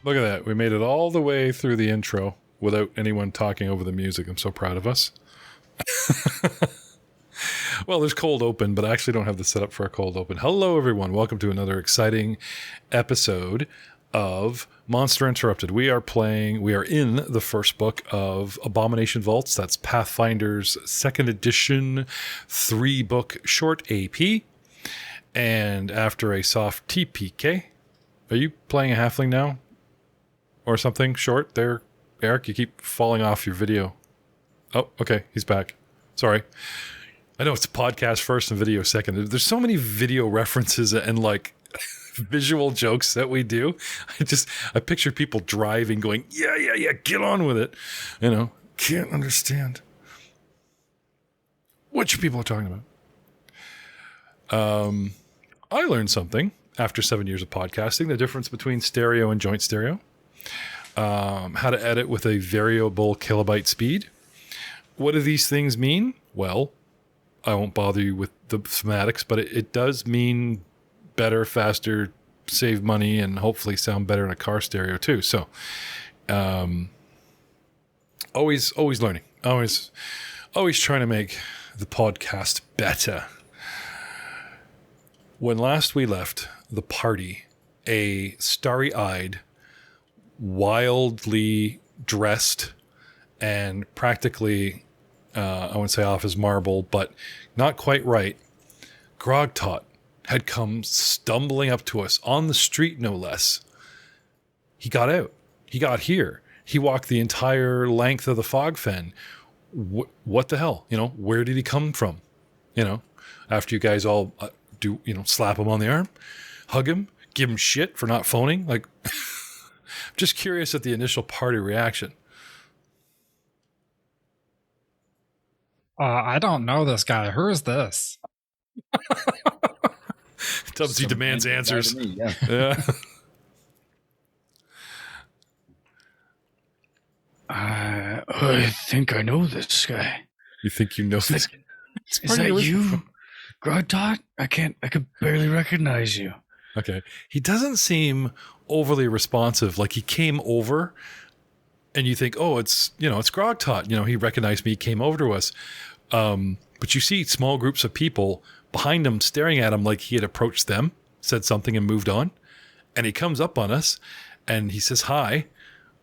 Look at that. We made it all the way through the intro without anyone talking over the music. I'm so proud of us. Well, there's cold open, but I actually don't have the setup for a cold open. Hello, everyone. Welcome to another exciting episode of Monster Interrupted. We are in the first book of Abomination Vaults. That's Pathfinder's second edition 3-book short AP. And after a soft TPK, are you playing a halfling now? Or something short there, Eric? You keep falling off your video. Oh, okay. He's back. Sorry. I know it's a podcast first and video second. There's so many video references and like visual jokes that we do. I picture people driving going, yeah, get on with it. You know, can't understand what you people are talking about. I learned something after 7 years of podcasting, the difference between stereo and joint stereo, how to edit with a variable kilobyte speed. What do these things mean? Well, I won't bother you with the schematics, but it does mean better, faster, save money, and hopefully sound better in a car stereo too. So, always learning, always trying to make the podcast better. When last we left the party, a starry-eyed, wildly dressed, and practically, I wouldn't say off his marble, but not quite right, Grogtot had come stumbling up to us on the street, no less. He got out. He got here. He walked the entire length of the fog fen. What the hell? You know, where did he come from? You know, after you guys all slap him on the arm, hug him, give him shit for not phoning. Like, just curious at the initial party reaction. I don't know this guy. Who is this? Tubbsy demands answers. Me, yeah. Yeah. I think I know this guy. You think you know this? Is that you, Grogtot? I could barely recognize you. Okay. He doesn't seem overly responsive. Like he came over and you think, oh, it's Grogtot. You know, he recognized me, came over to us. But you see small groups of people behind him staring at him like he had approached them, said something and moved on. And he comes up on us and he says hi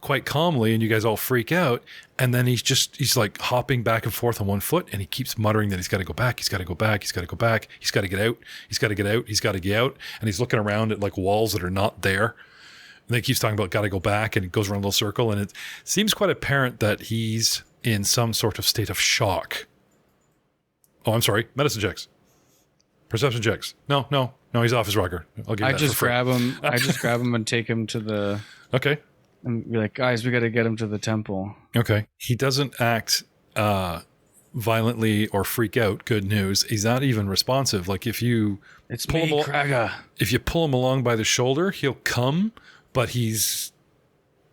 quite calmly, and you guys all freak out. And then he's like hopping back and forth on one foot, and he keeps muttering that he's got to go back. He's got to go back. He's got to go back. He's got to get out. He's got to get out. He's got to get out. And he's looking around at like walls that are not there. And he keeps talking about got to go back, and it goes around a little circle. And it seems quite apparent that he's in some sort of state of shock. Oh, I'm sorry. Medicine checks. Perception checks. No, he's off his rocker. I'll give you that. I just grab him and take him to the... Okay. And be like, guys, we got to get him to the temple. Okay. He doesn't act violently or freak out. Good news. He's not even responsive. Like if you if you pull him along by the shoulder, he'll come, but he's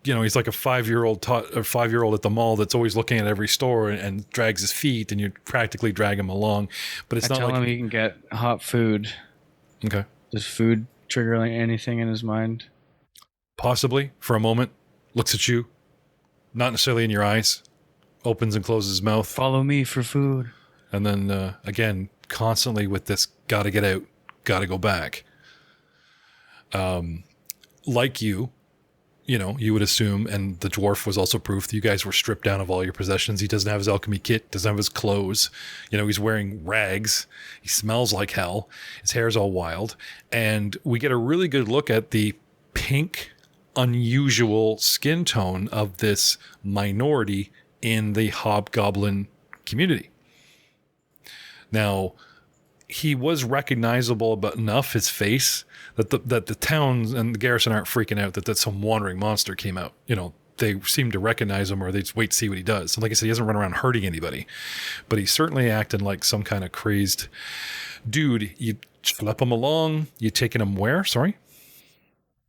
like a 5-year-old at the mall that's always looking at every store and drags his feet, and you practically drag him along. But it's not like... I tell him he can get hot food. Okay. Does food trigger anything in his mind? Possibly, for a moment. Looks at you, not necessarily in your eyes, opens and closes his mouth. Follow me for food. And then, again, constantly with this, gotta get out, gotta go back. Like you would assume, and the dwarf was also proof that you guys were stripped down of all your possessions. He doesn't have his alchemy kit, doesn't have his clothes. He's wearing rags. He smells like hell. His hair's all wild. And we get a really good look at the pink, unusual skin tone of this minority in the hobgoblin community. Now, he was recognizable but enough, his face, that the towns and the garrison aren't freaking out that some wandering monster came out. They seem to recognize him, or they just wait to see what he does. And like I said, he doesn't run around hurting anybody, but he's certainly acting like some kind of crazed dude. You schlep him along. You taking him where? Sorry?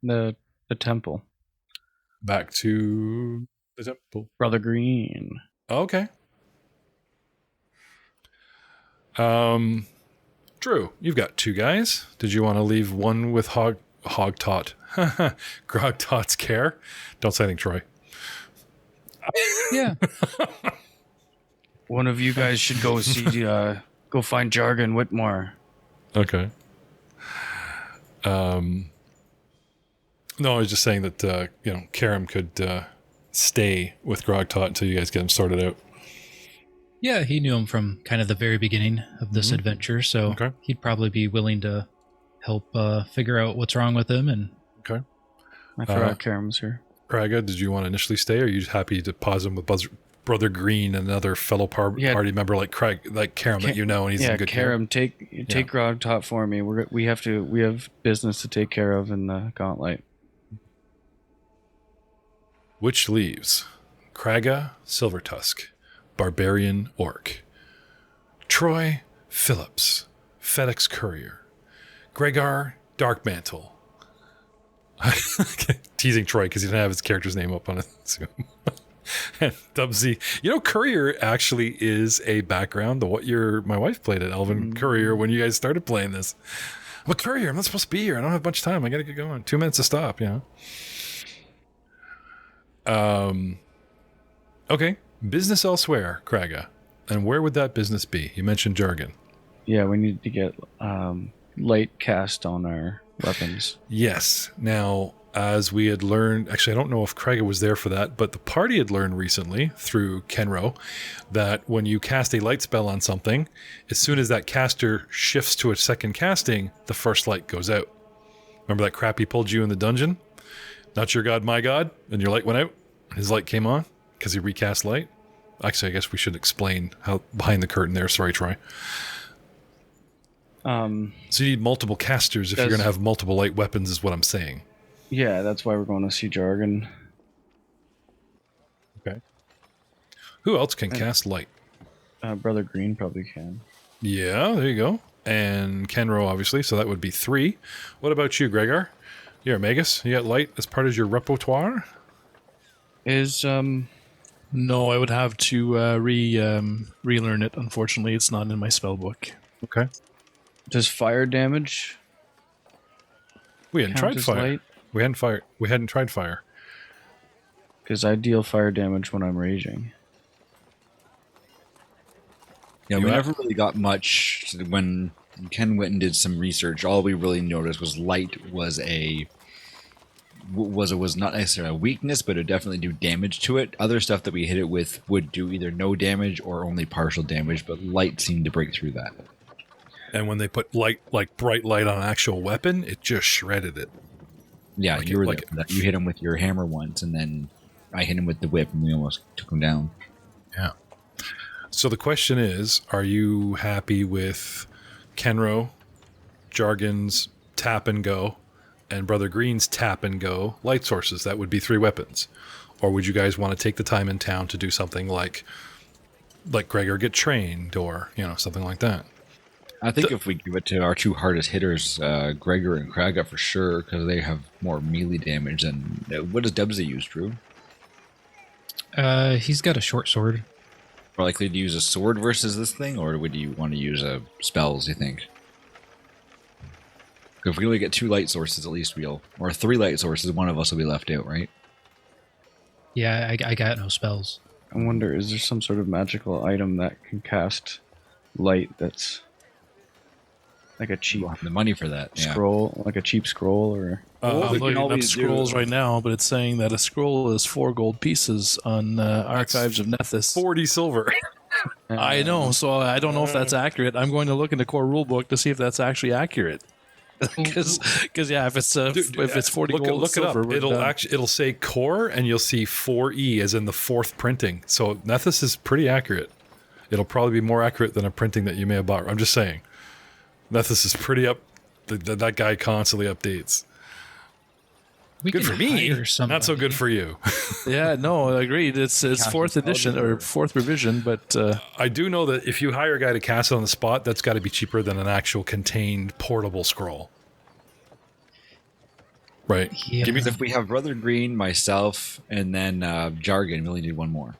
The temple. Back to the temple. Brother Green. Okay. Drew, you've got 2 guys. Did you want to leave one with Hogtot? Grogtot's care. Don't say anything, Troy. Yeah. One of you guys should go see, go find Jargon Whitmore. Okay. No, I was just saying that, Karam could stay with Grogtot until you guys get him sorted out. Yeah, he knew him from kind of the very beginning of this adventure, so he'd probably be willing to help figure out what's wrong with him. And okay. I forgot Karam's here. Kraga, did you want to initially stay, or are you just happy to pause him with Brother Green and another fellow party member like Karam that you know, and he's in good Karam, care? take Grogtot for me. We have business to take care of in the Gauntlet. Which leaves Kraga, Silvertusk, Barbarian Orc, Troy, Phillips, FedEx Courier, Gregar, Darkmantle. Teasing Troy because he didn't have his character's name up on it. And Dubsy. Courier actually is a background to what my wife played at Elven Courier when you guys started playing this. I'm a courier. I'm not supposed to be here. I don't have a bunch of time. I got to get going. 2 minutes to stop, Okay. Business elsewhere, Kraga. And where would that business be? You mentioned jargon. Yeah, we need to get light cast on our weapons. Yes. Now, as we had learned, actually, I don't know if Kraga was there for that, but the party had learned recently through Kenro that when you cast a light spell on something, as soon as that caster shifts to a second casting, the first light goes out. Remember that crap he pulled you in the dungeon? Not your god, my god, and your light went out, his light came on because he recast light. Actually, I guess we should explain how behind the curtain there. Sorry, Troy. So you need multiple casters if you're going to have multiple light weapons, is what I'm saying. Yeah, that's why we're going to see Jargon. Okay. Who else can cast light? Brother Green probably can. Yeah, there you go. And Kenro, obviously, so that would be 3. What about you, Gregar? You're a Magus. You got light as part of your repertoire? No, I would have to relearn it. Unfortunately, it's not in my spell book. Okay. Does fire damage? We hadn't tried fire. Light? We hadn't tried fire. Because I deal fire damage when I'm raging. Yeah, we never really got much when Ken went and did some research. All we really noticed was light was not necessarily a weakness, but it would definitely do damage to it. Other stuff that we hit it with would do either no damage or only partial damage, but light seemed to break through that. And when they put light, like bright light on an actual weapon, it just shredded it. Yeah, you were there for that. You hit him with your hammer once, and then I hit him with the whip, and we almost took him down. Yeah. So the question is, are you happy with Kenro, Jargon's tap and go, and Brother Green's tap and go light sources? That would be 3 weapons. Or would you guys want to take the time in town to do something like Gregor get trained, or something like that? I think if we give it to our 2 hardest hitters, Gregor and Kraga for sure, because they have more melee damage than... What does Dubsy use, Drew? He's got a short sword. More likely to use a sword versus this thing, or would you want to use spells, you think? If we only get 2 light sources, at least or 3 light sources, one of us will be left out, right? Yeah, I got no spells. I wonder, is there some sort of magical item that can cast light that's like a cheap... We'll have the money for that, scroll, like a cheap scroll, or... I'm looking up scrolls right now, but it's saying that a scroll is 4 gold pieces on Archives of Nethys. 40 silver. I know, so I don't know if that's accurate. I'm going to look in the core rulebook to see if that's actually accurate. Because if it's 40 gold, look silver, it up. It'll say core, and you'll see 4E as in the 4th printing. So Nethys is pretty accurate. It'll probably be more accurate than a printing that you may have bought. I'm just saying. Nethys is pretty up. That guy constantly updates. Good for me. Not so good for you. Yeah, no, agreed. It's 4th edition or 4th revision, but I do know that if you hire a guy to cast it on the spot, that's got to be cheaper than an actual contained portable scroll. Right. Yeah. If we have Brother Green, myself, and then Jargon, we only need 1 more.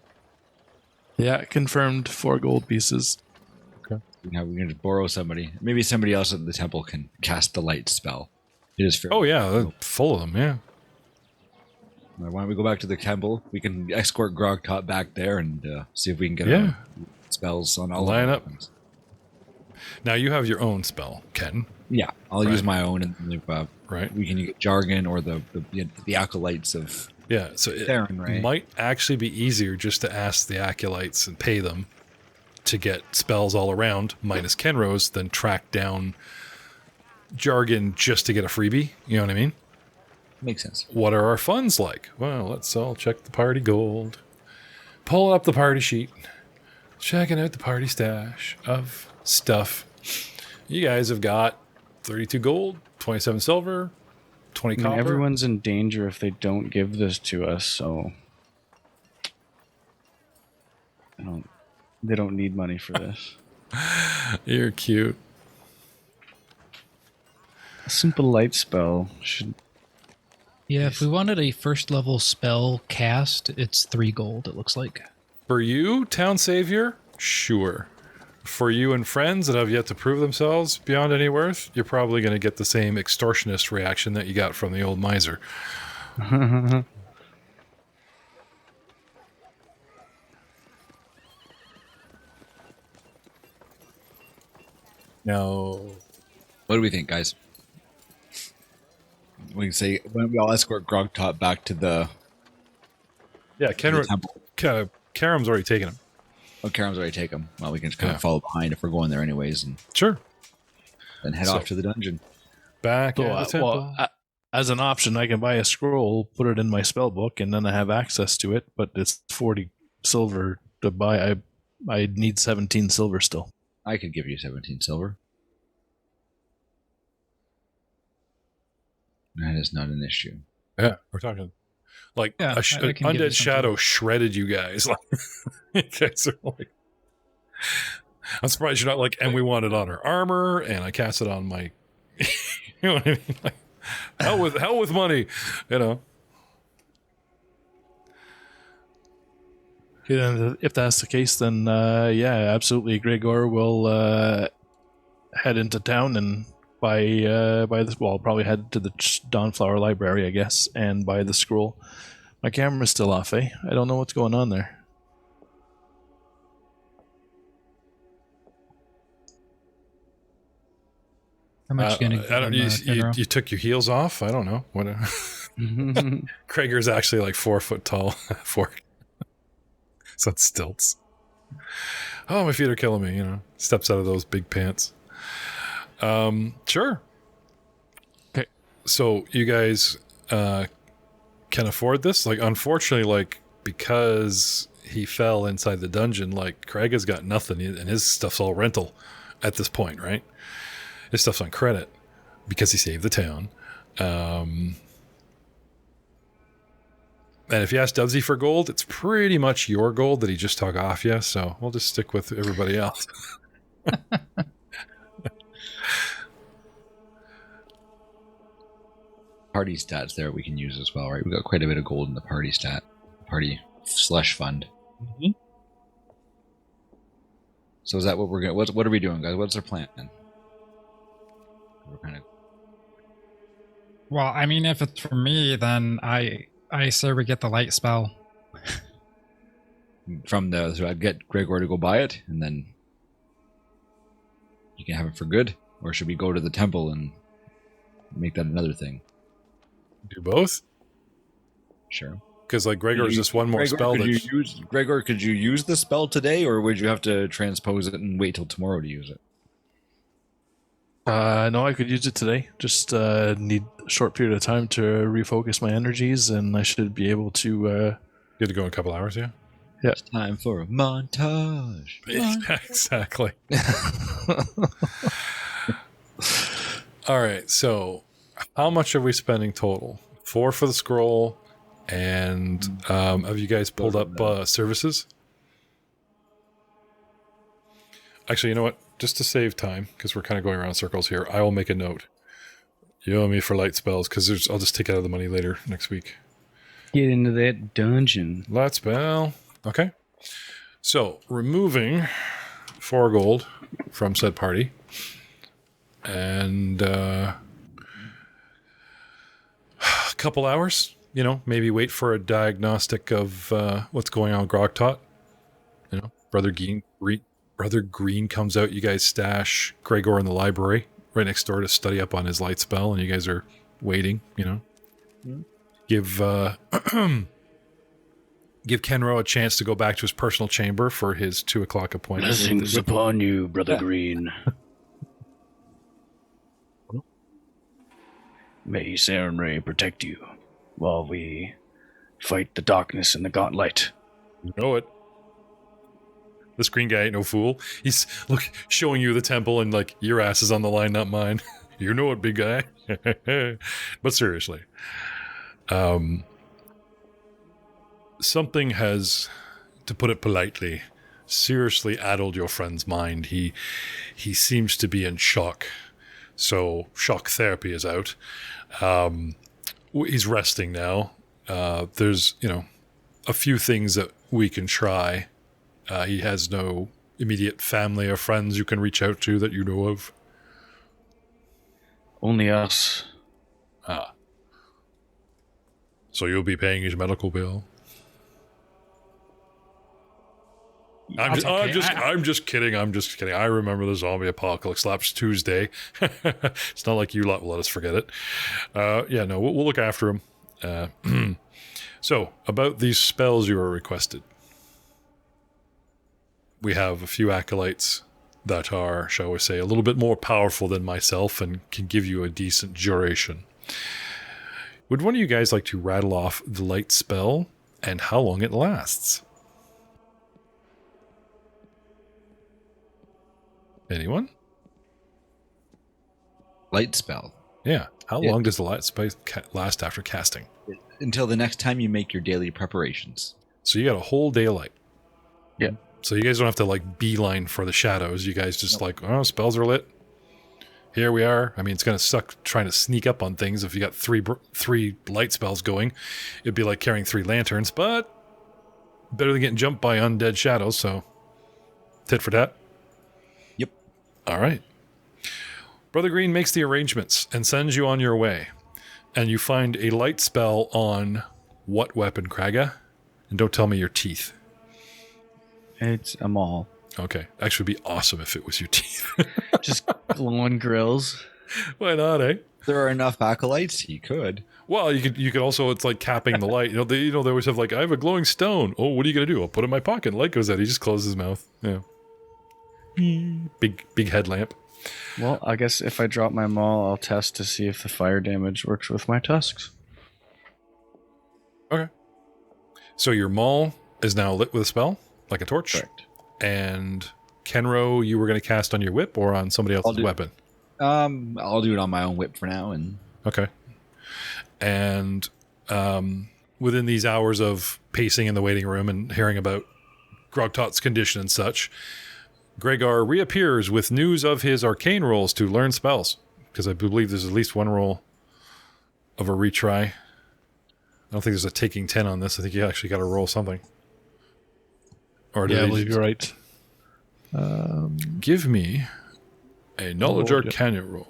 Yeah, confirmed 4 gold pieces. Okay. We can just borrow somebody. Maybe somebody else at the temple can cast the light spell. It is fair. Oh yeah, they're full of them. Yeah. Why don't we go back to the temple? We can escort Grogtot back there and see if we can get spells on all line of up. Now you have your own spell, Ken. Yeah, I'll use my own, and right. We can use jargon or the acolytes of. Yeah, so it might actually be easier just to ask the acolytes and pay them to get spells all around, minus Kenrose, than track down jargon just to get a freebie. You know what I mean? Makes sense. What are our funds like? Well, let's all check the party gold. Pulling up the party sheet. Checking out the party stash of stuff. You guys have got 32 gold, 27 silver, 20 copper. Everyone's in danger if they don't give this to us, so they don't need money for this. You're cute. A simple light spell should... Yeah, if we wanted a first level spell cast, it's 3 gold, it looks like. For you, Town Savior? Sure. For you and friends that have yet to prove themselves beyond any worth, you're probably going to get the same extortionist reaction that you got from the old miser. Now, what do we think, guys? We can say when we all escort Grogtot back to the temple. Karam's already taken him. Oh, Karam's already taken him. Well, we can just kind of follow behind if we're going there anyways, and sure, then head off to the dungeon. Back at the temple. Well, as an option, I can buy a scroll, put it in my spell book, and then I have access to it. But it's 40 silver to buy. I need 17 silver still. I could give you 17 silver. That is not an issue. Yeah, we're talking like undead shadow shredded you guys. Like, you guys are like, I'm surprised you're not like, and we want it on our armor, and I cast it on my, you know what I mean? Like, hell with money, you know. And if that's the case, then absolutely, Gregor will head into town and buy this. Well, I'll probably head to the Dawnflower Library, I guess, and buy the scroll. My camera's still off, eh? I don't know what's going on there. How much you gonna you took your heels off? I don't know. What? Krager's actually like 4 foot tall. 4. So it's stilts. Oh, my feet are killing me, you know. Steps out of those big pants. Sure. Okay. So you guys can afford this? Like, unfortunately, like, because he fell inside the dungeon, like, Craig has got nothing, and his stuff's all rental at this point, right? His stuff's on credit because he saved the town. And if you ask Dubsy for gold, it's pretty much your gold that he just took off you, so we'll just stick with everybody else. Party stats there we can use as well, right? We've got quite a bit of gold in the party slush fund. Mm-hmm. So is that what we're going? What are we doing, guys? What's our plan? We're kind of. Well, I mean, if it's for me, then I say we get the light spell. So I'd get Gregor to go buy it, and then you can have it for good. Or should we go to the temple and make that another thing? Do both? Sure. Because like Gregor's just one more spell. Gregor, could you use the spell today, or would you have to transpose it and wait till tomorrow to use it? No, I could use it today. Just need a short period of time to refocus my energies, and I should be able to. You had to go in a couple hours, yeah? Yeah. It's time for a montage. Exactly. All right, so how much are we spending total? 4 for the scroll, and have you guys pulled up services? Actually, you know what? Just to save time, because we're kind of going around circles here, I will make a note. You owe me for light spells, because I'll just take out of the money later next week. Get into that dungeon. Light spell. Okay. So, removing 4 gold from said party. And couple hours, maybe wait for a diagnostic of what's going on with Grogtot. Brother Green comes out. You guys stash Gregor in the library right next door to study up on his light spell, and you guys are waiting. Give give Kenro a chance to go back to his personal chamber for his 2:00 appointment. Blessings upon you, Brother Green. May Sarenrae protect you while we fight the darkness in the gauntlet. You know it. This green guy ain't no fool. He's showing you the temple and your ass is on the line, not mine. You know it, big guy. But seriously, something has, to put it politely, seriously addled your friend's mind. He seems to be in shock. So shock therapy is out. He's resting now. There's, a few things that we can try. He has no immediate family or friends you can reach out to that you know of. Only us. So you'll be paying his medical bill? I'm just kidding. I remember the zombie apocalypse last Tuesday. It's not like you lot will let us forget it. We'll look after him. So, about these spells you were requested. We have a few acolytes that are, shall we say, a little bit more powerful than myself and can give you a decent duration. Would one of you guys like to rattle off the light spell and how long it lasts? Anyone? Light spell. Yeah. How long does the light spell last after casting? Until the next time you make your daily preparations. So you got a whole day of light. Yeah. So you guys don't have to beeline for the shadows. You guys just spells are lit. Here we are. I mean, it's going to suck trying to sneak up on things if you got three light spells going. It'd be like carrying 3 lanterns, but better than getting jumped by undead shadows, so tit for tat. Yep. All right. Brother Green makes the arrangements and sends you on your way. And you find a light spell on what weapon, Kraga? And don't tell me your teeth. It's a maul. Okay. Actually, it'd be awesome if it was your teeth. Just glowing grills. Why not, eh? There are enough acolytes. He could. Well, you could also, it's like capping the light. They always have I have a glowing stone. Oh, what are you going to do? I'll put it in my pocket. Light goes out. He just closes his mouth. Yeah. Big headlamp. Well, I guess if I drop my maul, I'll test to see if the fire damage works with my tusks. Okay. So your maul is now lit with a spell, like a torch. Correct. And Kenro, you were going to cast on your whip or on somebody else's weapon? I'll do it on my own whip for now. And okay. And within these hours of pacing in the waiting room and hearing about Grogtot's condition and such, Gregor reappears with news of his arcane rolls to learn spells. Because I believe there's at least one roll of a retry. I don't think there's a taking 10 on this. I think you actually got to roll something. Or I believe you're right. Give me a knowledge arcana roll.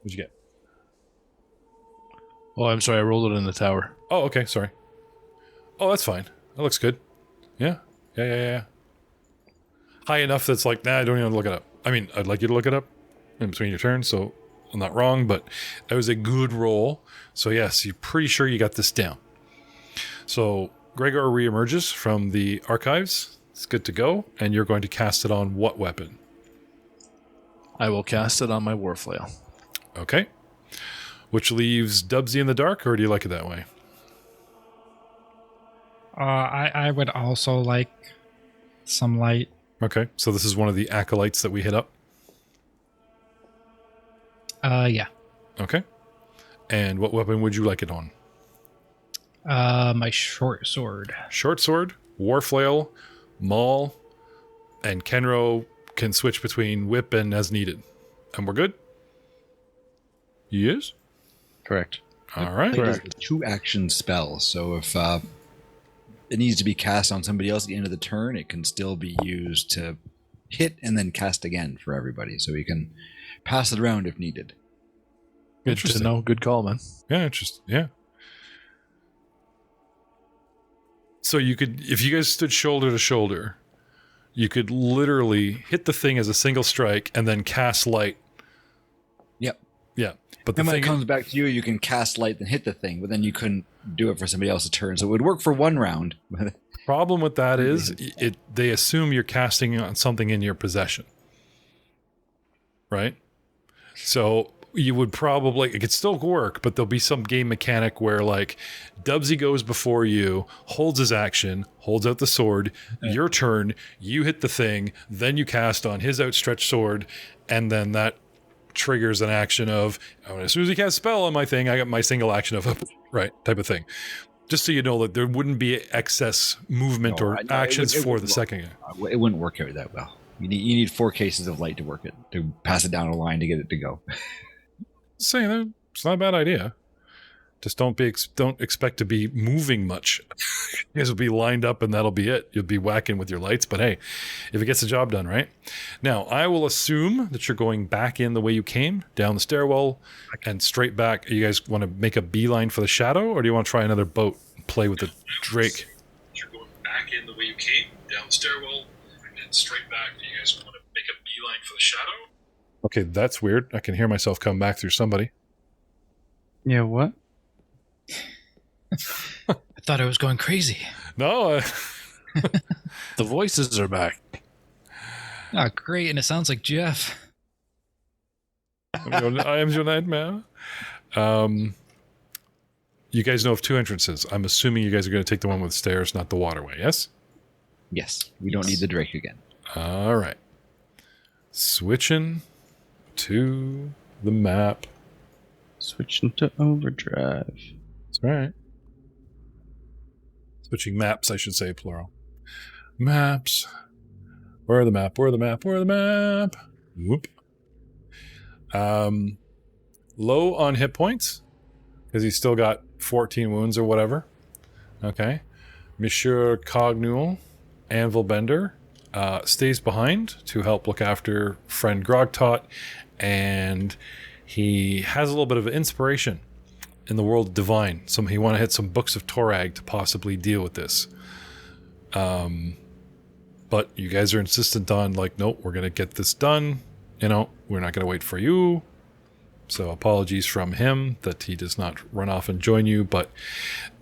What'd you get? Oh, I'm sorry. I rolled it in the tower. Oh, okay. Sorry. Oh, that's fine. That looks good. Yeah. High enough that's I don't even have to look it up. I mean, I'd like you to look it up in between your turns, so I'm not wrong, but that was a good roll. So yes, you're pretty sure you got this down. So Gregor reemerges from the archives. It's good to go, and you're going to cast it on what weapon? I will cast it on my warflail. Okay. Which leaves Dubsy in the dark, or do you like it that way? I would also like some light. Okay, so this is one of the acolytes that we hit up? Yeah. Okay. And what weapon would you like it on? My short sword. Short sword, warflail, maul, and Kenro can switch between whip and as needed. And we're good? Yes? Correct. All right. It is a 2-action spell, so if it needs to be cast on somebody else at the end of the turn, it can still be used to hit and then cast again for everybody. So you can pass it around if needed. Good to know. Good call, man. Yeah, interesting. Yeah. So you could, if you guys stood shoulder to shoulder, you could literally hit the thing as a single strike and then cast light. Yep. Yeah. But when it comes back to you, you can cast light and hit the thing, but then you couldn't do it for somebody else's turn. So it would work for one round. Problem with that is they assume you're casting on something in your possession. Right? So you would probably, it could still work, but there'll be some game mechanic where like Dubsy goes before you, holds his action, holds out the sword, your turn, you hit the thing, then you cast on his outstretched sword, and then that triggers an action of, as soon as he casts a spell on my thing, I got my single action of, right, type of thing. Just so you know that there wouldn't be excess movement or actions for the second. It wouldn't work out that well. You need 4 cases of light to work it, to pass it down a line to get it to go. Saying that it's not a bad idea. Just don't expect to be moving much. You guys will be lined up and that'll be it. You'll be whacking with your lights, but hey, if it gets the job done, right? Now, I will assume that you're going back in the way you came, down the stairwell and straight back. You guys want to make a beeline for the shadow, or do you want to try another boat and play with the Drake? You're going back in the way you came, down the stairwell, and straight back. Do you guys want to make a beeline for the shadow? Okay, that's weird. I can hear myself come back through somebody. Yeah, what? I thought I was going crazy. No. The voices are back. Oh, great. And it sounds like Jeff. I am your nightmare. You guys know of 2 entrances. I'm assuming you guys are going to take the one with stairs, not the waterway, yes? Yes. We don't need the Drake again. All right. Switching to the map. Switching to overdrive. That's right. Switching maps, I should say, plural. Maps. Where are the map? Where are the map? Where are the map? Whoop. Low on hit points, because he's still got 14 wounds or whatever. Okay. Monsieur Cognule, Anvil Bender, stays behind to help look after friend Grogtot, and he has a little bit of inspiration in the world of divine. He want to hit some books of Torag to possibly deal with this. But you guys are insistent on like, nope, we're going to get this done. We're not going to wait for you. So apologies from him that he does not run off and join you, but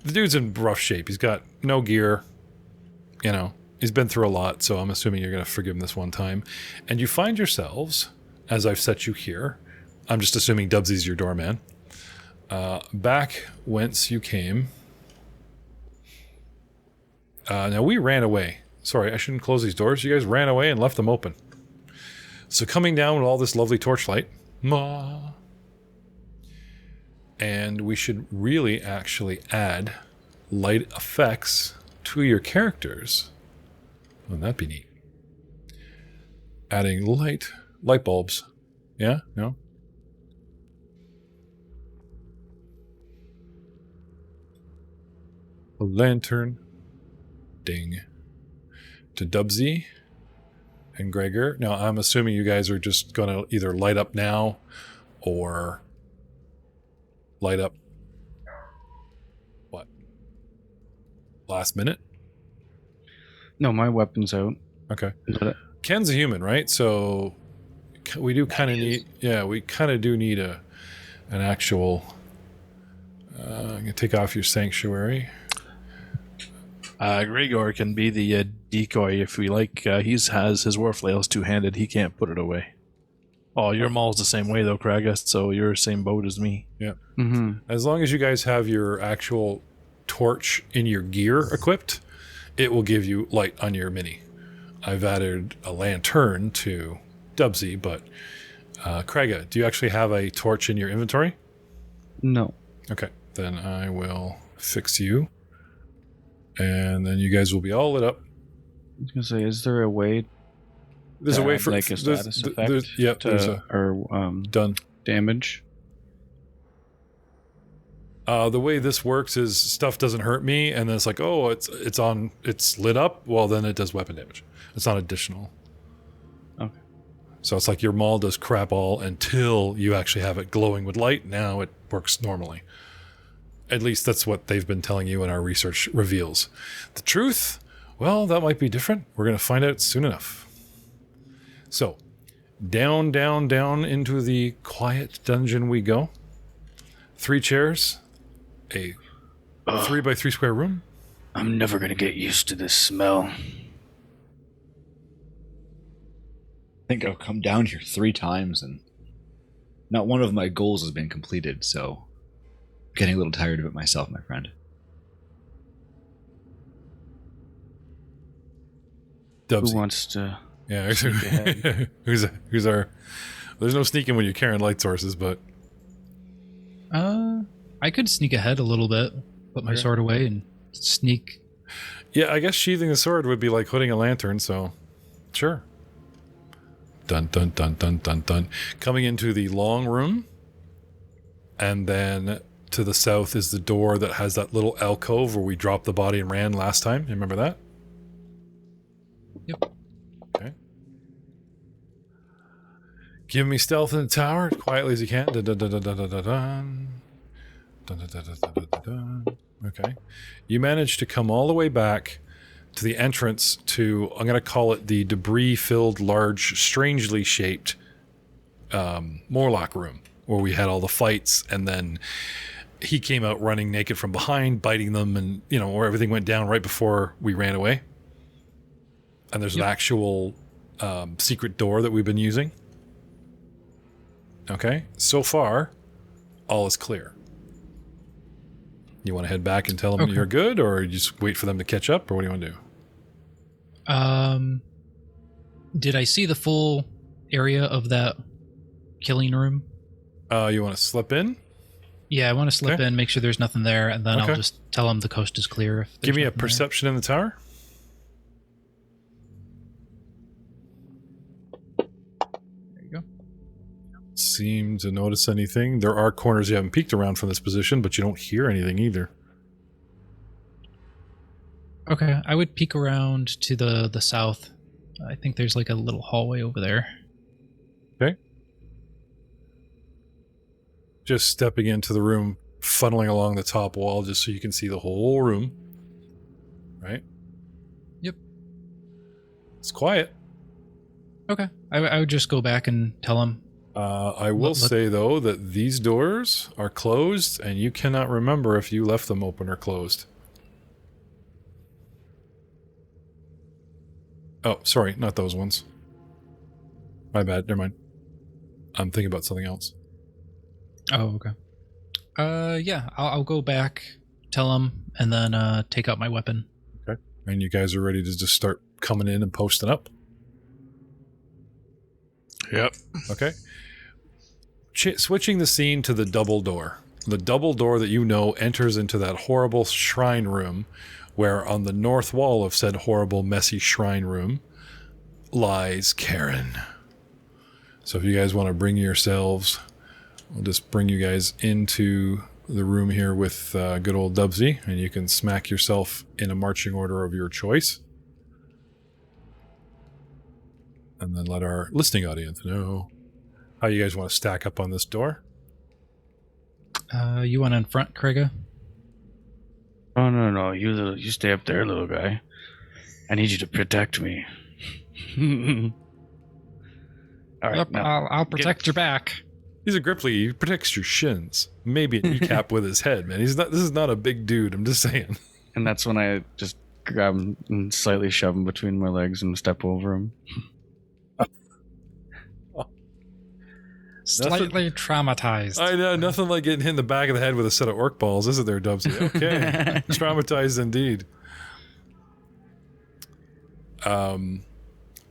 the dude's in rough shape. He's got no gear, he's been through a lot. So I'm assuming you're going to forgive him this one time. And you find yourselves, as I've set you here, I'm just assuming Dubsy's your doorman, back whence you came. Now we ran away. Sorry, I shouldn't close these doors. You guys ran away and left them open. So coming down with all this lovely torchlight, and we should really actually add light effects to your characters. Wouldn't that be neat? Adding light bulbs. Yeah? No? A lantern. Ding. To Dubsy and Gregor. Now, I'm assuming you guys are just going to either light up now or light up, what, last minute? No, my weapon's out. Okay. Ken's a human, right? So we do kind of need, we kind of do need an actual, I'm going to take off your sanctuary. Gregor can be the decoy if we like. He has his warflails two-handed. He can't put it away. Oh, your maul's the same way though, Kragus, so you're the same boat as me. Yeah. Mm-hmm. As long as you guys have your actual torch in your gear equipped, it will give you light on your mini. I've added a lantern to Dubsy, but Kraga, do you actually have a torch in your inventory? No. Okay, then I will fix you. And then you guys will be all lit up. I was gonna say, is there a way? There's a way for like a status effect. There's a done damage. The way this works is stuff doesn't hurt me, and then it's like, oh, it's lit up. Well, then it does weapon damage. It's not additional. Okay. So it's like your maul does crap all until you actually have it glowing with light. Now it works normally. At least that's what they've been telling you and our research reveals. The truth, well, that might be different. We're going to find out soon enough. So, down, down, down into the quiet dungeon we go. 3 chairs, a 3x3 square room. I'm never going to get used to this smell. I think I've come down here 3 times and not one of my goals has been completed, so I'm getting a little tired of it myself, my friend. Dubsy. Who wants to... Yeah, who's our... There's no sneaking when you're carrying light sources, but... I could sneak ahead a little bit, put my sword away and sneak. Yeah, I guess sheathing the sword would be like hooding a lantern, so... Sure. Dun, dun, dun, dun, dun, dun. Coming into the long room, and then to the south is the door that has that little alcove where we dropped the body and ran last time. You remember that? Yep. Okay. Give me stealth in the tower, as quietly as you can. Dun, dun, dun, dun, dun, dun, dun, dun. Dun, dun, dun, dun, dun, dun, dun. Okay. You managed to come all the way back to the entrance to, I'm going to call it the debris-filled, large, strangely shaped Morlock room, where we had all the fights, and then he came out running naked from behind, biting them, and, you know, where everything went down right before we ran away. And there's an actual secret door that we've been using. Okay. So far, all is clear. You want to head back and tell them you're good, or you just wait for them to catch up, or what do you want to do? Did I see the full area of that killing room? You want to slip in? Yeah, I want to slip in, make sure there's nothing there, and then I'll just tell them the coast is clear. If Give me a perception in the tower. There you go. Seem to notice anything. There are corners you haven't peeked around from this position, but you don't hear anything either. Okay, I would peek around to the south. I think there's like a little hallway over there. Okay. Just stepping into the room, funneling along the top wall just so you can see the whole room. Right? Yep. It's quiet. Okay. I would just go back and tell him. I will say, though, that these doors are closed, and you cannot remember if you left them open or closed. Oh, sorry, not those ones. My bad, never mind. I'm thinking about something else. Oh, okay. Yeah, I'll go back, tell him, and then take out my weapon. Okay. And you guys are ready to just start coming in and posting up? Yep. Okay. Switching the scene to the double door. The double door that you know enters into that horrible shrine room, where on the north wall of said horrible, messy shrine room lies Karen. So if you guys want to bring yourselves, I'll just bring you guys into the room here with good old Dubsy, and you can smack yourself in a marching order of your choice. And then let our listening audience know how you guys want to stack up on this door. You want in front, Krieger? Oh, no. You stay up there, little guy. I need you to protect me. All right, Yep, I'll protect your back. He's a Gripply. He protects your shins. Maybe a kneecap with his head, man. This is not a big dude. I'm just saying. And that's when I just grab him and slightly shove him between my legs and step over him. Slightly traumatized. I know, nothing like getting hit in the back of the head with a set of orc balls, is it there, Dubsy? Okay. Traumatized indeed.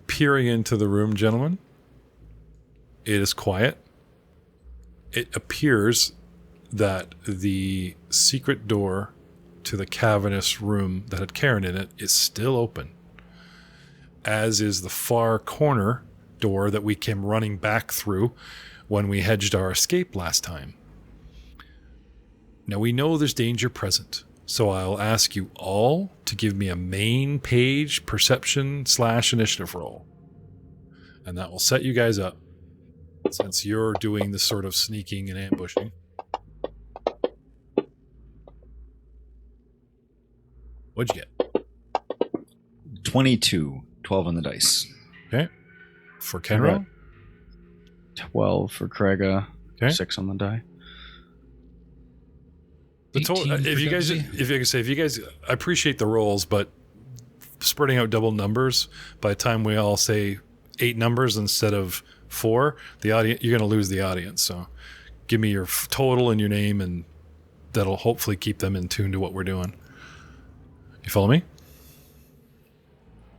Peering into the room, gentlemen. It is quiet. It appears that the secret door to the cavernous room that had Karen in it is still open, as is the far corner door that we came running back through when we hedged our escape last time. Now we know there's danger present, so I'll ask you all to give me a main page perception / initiative roll. And that will set you guys up, since you're doing this sort of sneaking and ambushing. What'd you get? 22. 12 on the dice. Okay. For Kenro? 12 for Krega. Okay. 6 on the die. If you guys, I appreciate the rolls, but spreading out double numbers, by the time we all say 8 numbers instead of 4, the audience, you're going to lose the audience. So give me your total and your name, and that'll hopefully keep them in tune to what we're doing. You follow me?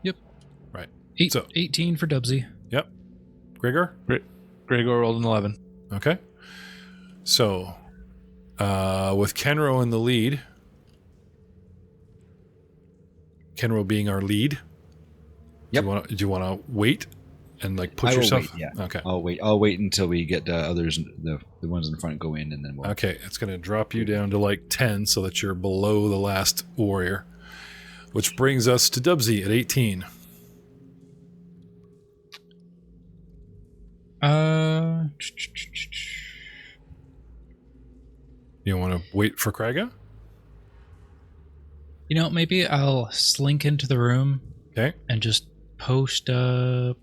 Yep. Right. 18 for Dubsy. Yep. Gregor? Gregor rolled an 11. Okay. So, with Kenro in the lead, Kenro being our lead, Yep. do you want to wait and like put I will yourself? wait, yeah. Okay. I'll wait until we get others, the ones in the front go in, and then we'll... Okay, it's going to drop you down to like 10 so that you're below the last warrior, which brings us to Dubsy at 18. You want to wait for Kraga? Maybe I'll slink into the room. Okay. And just post up.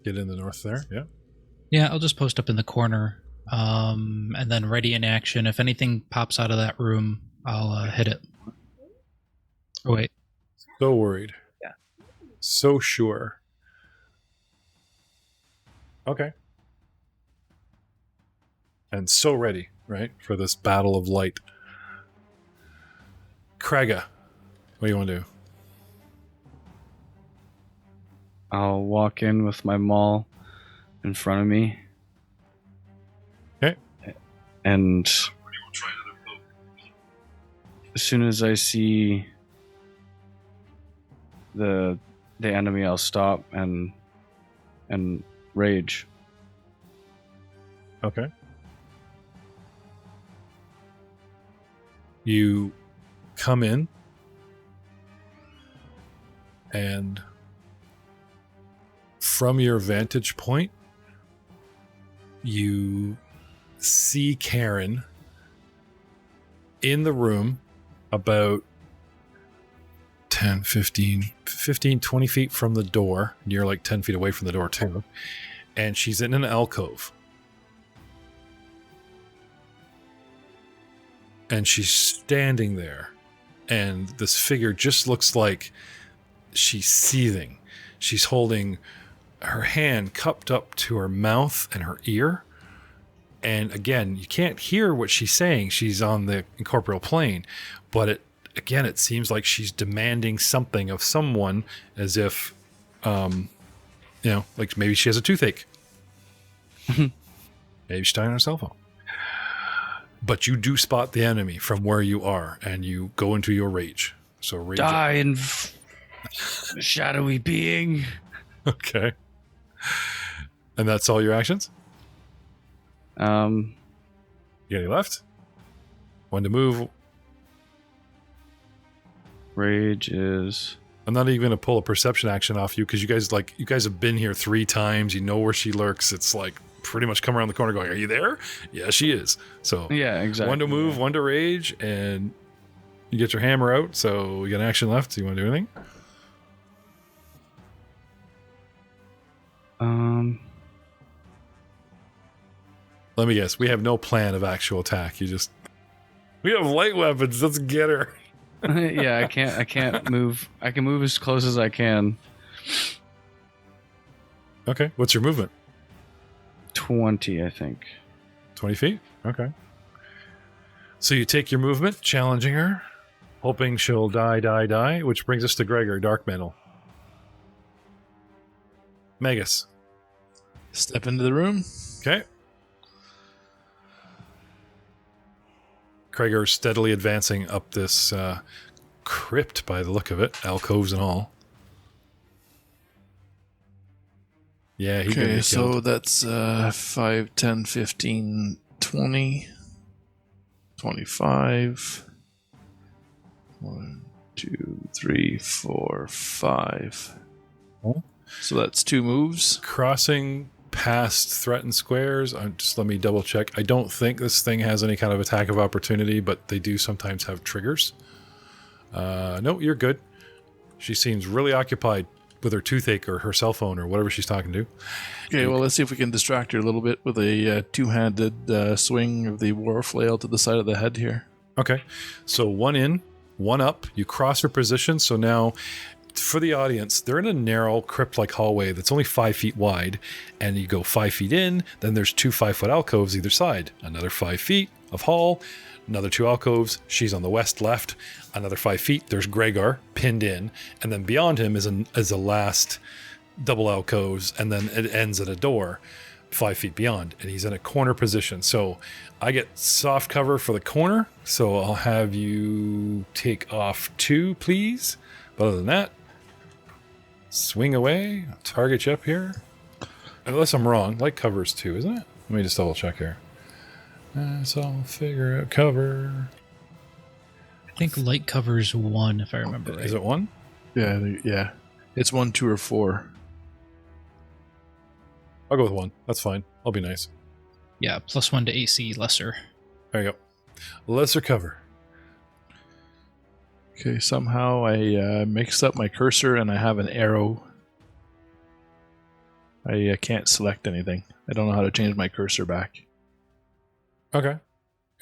Get in the north there, yeah. Yeah, I'll just post up in the corner. And then ready in action. If anything pops out of that room, I'll hit it. Oh, wait. So worried. Yeah. So sure. Okay. And so ready, right, for this battle of light. Kraga, what do you want to do? I'll walk in with my maul in front of me. Okay. And We'll try another poke. as soon as I see the enemy, I'll stop and rage. Okay. You come in and from your vantage point, you see Karen in the room about 10, 15, 20 feet from the door. You're like 10 feet away from the door too. And she's in an alcove. And she's standing there. And this figure just looks like she's seething. She's holding her hand cupped up to her mouth and her ear. And again, you can't hear what she's saying. She's on the incorporeal plane. But it seems like she's demanding something of someone, as if, like maybe she has a toothache. Maybe she's tying her cell phone. But you do spot the enemy from where you are, and you go into your rage. So rage. Die, shadowy being. Okay. And that's all your actions? You got any left? One to move. Rage is... I'm not even going to pull a perception action off you, because you guys have been here 3 times. You know where she lurks. It's like pretty much come around the corner going, are you there? Yeah, she is. So yeah, exactly. One to move, one to rage, and you get your hammer out. So you got an action left. Do you want to do anything? Let me guess. We have no plan of actual attack. We have light weapons. Let's get her. Yeah, I can't move. I can move as close as I can. Okay. What's your movement? 20, I think. 20 feet? Okay. So you take your movement, challenging her, hoping she'll die, which brings us to Gregor, Dark Mantle. Magus. Step into the room. Okay. Gregor's steadily advancing up this crypt by the look of it, alcoves and all. Yeah, he's gonna get killed. So that's 5, 10, 15, 20, 25. 1, 2, 3, 4, 5. So that's 2 moves. Crossing past threatened squares. Just let me double check. I don't think this thing has any kind of attack of opportunity, but they do sometimes have triggers. No, you're good. She seems really occupied with her toothache or her cell phone or whatever she's talking to. Okay, well, let's see if we can distract her a little bit with a 2-handed swing of the war flail to the side of the head here. Okay, so 1 in, 1 up. You cross her position, so now for the audience, they're in a narrow crypt-like hallway that's only 5 feet wide, and you go 5 feet in, then there's 2 5-foot alcoves either side, another 5 feet of hall, another 2 alcoves. She's on the west left, another 5 feet. There's Gregor pinned in, and then beyond him is a last double alcoves, and then it ends at a door 5 feet beyond, and he's in a corner position. So I get soft cover for the corner, so I'll have you take off 2, please. But other than that, swing away. I'll target you up here. Unless I'm wrong, light covers 2, isn't it? Let me just double check here. So I'll figure out cover. I think light covers 1, if I remember right. Is it 1? Yeah. It's 1, 2, or 4. I'll go with 1. That's fine. I'll be nice. Yeah, +1 to AC, lesser. There you go. Lesser cover. Okay, somehow I mixed up my cursor and I have an arrow. I can't select anything. I don't know how to change my cursor back. Okay.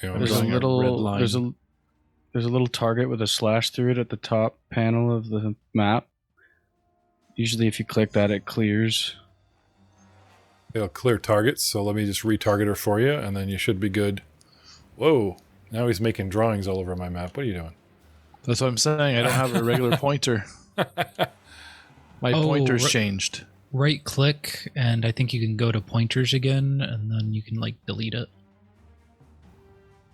You know, There's a drawing a red little line. there's a little target with a slash through it at the top panel of the map. Usually if you click that, it clears. it'll clear targets, so let me just retarget her for you, and then you should be good. Whoa. Now he's making drawings all over my map. What are you doing? That's what I'm saying. I don't have a regular pointer. My pointer's changed. Right click, and I think you can go to pointers again, and then you can delete it.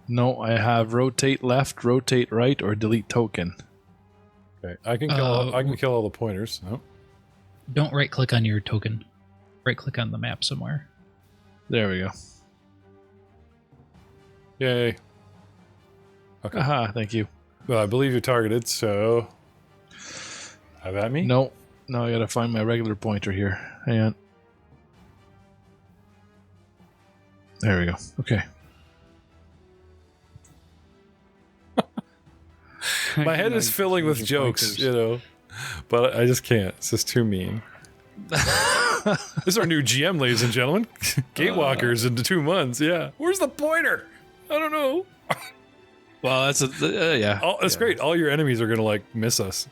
No, I have rotate left, rotate right, or delete token. Okay. I can kill all the pointers. Oh. Don't right click on your token. Right click on the map somewhere. There we go. Yay. Okay. Aha, thank you. Well, I believe you're targeted, so have at me. No, I gotta find my regular pointer here. Hang on. There we go. Okay. My head is filling with jokes, but I just can't. It's just too mean. This is our new GM, ladies and gentlemen. Gatewalkers into 2 months. Yeah. Where's the pointer? I don't know. Well, that's yeah. Oh, that's great. All your enemies are gonna miss us.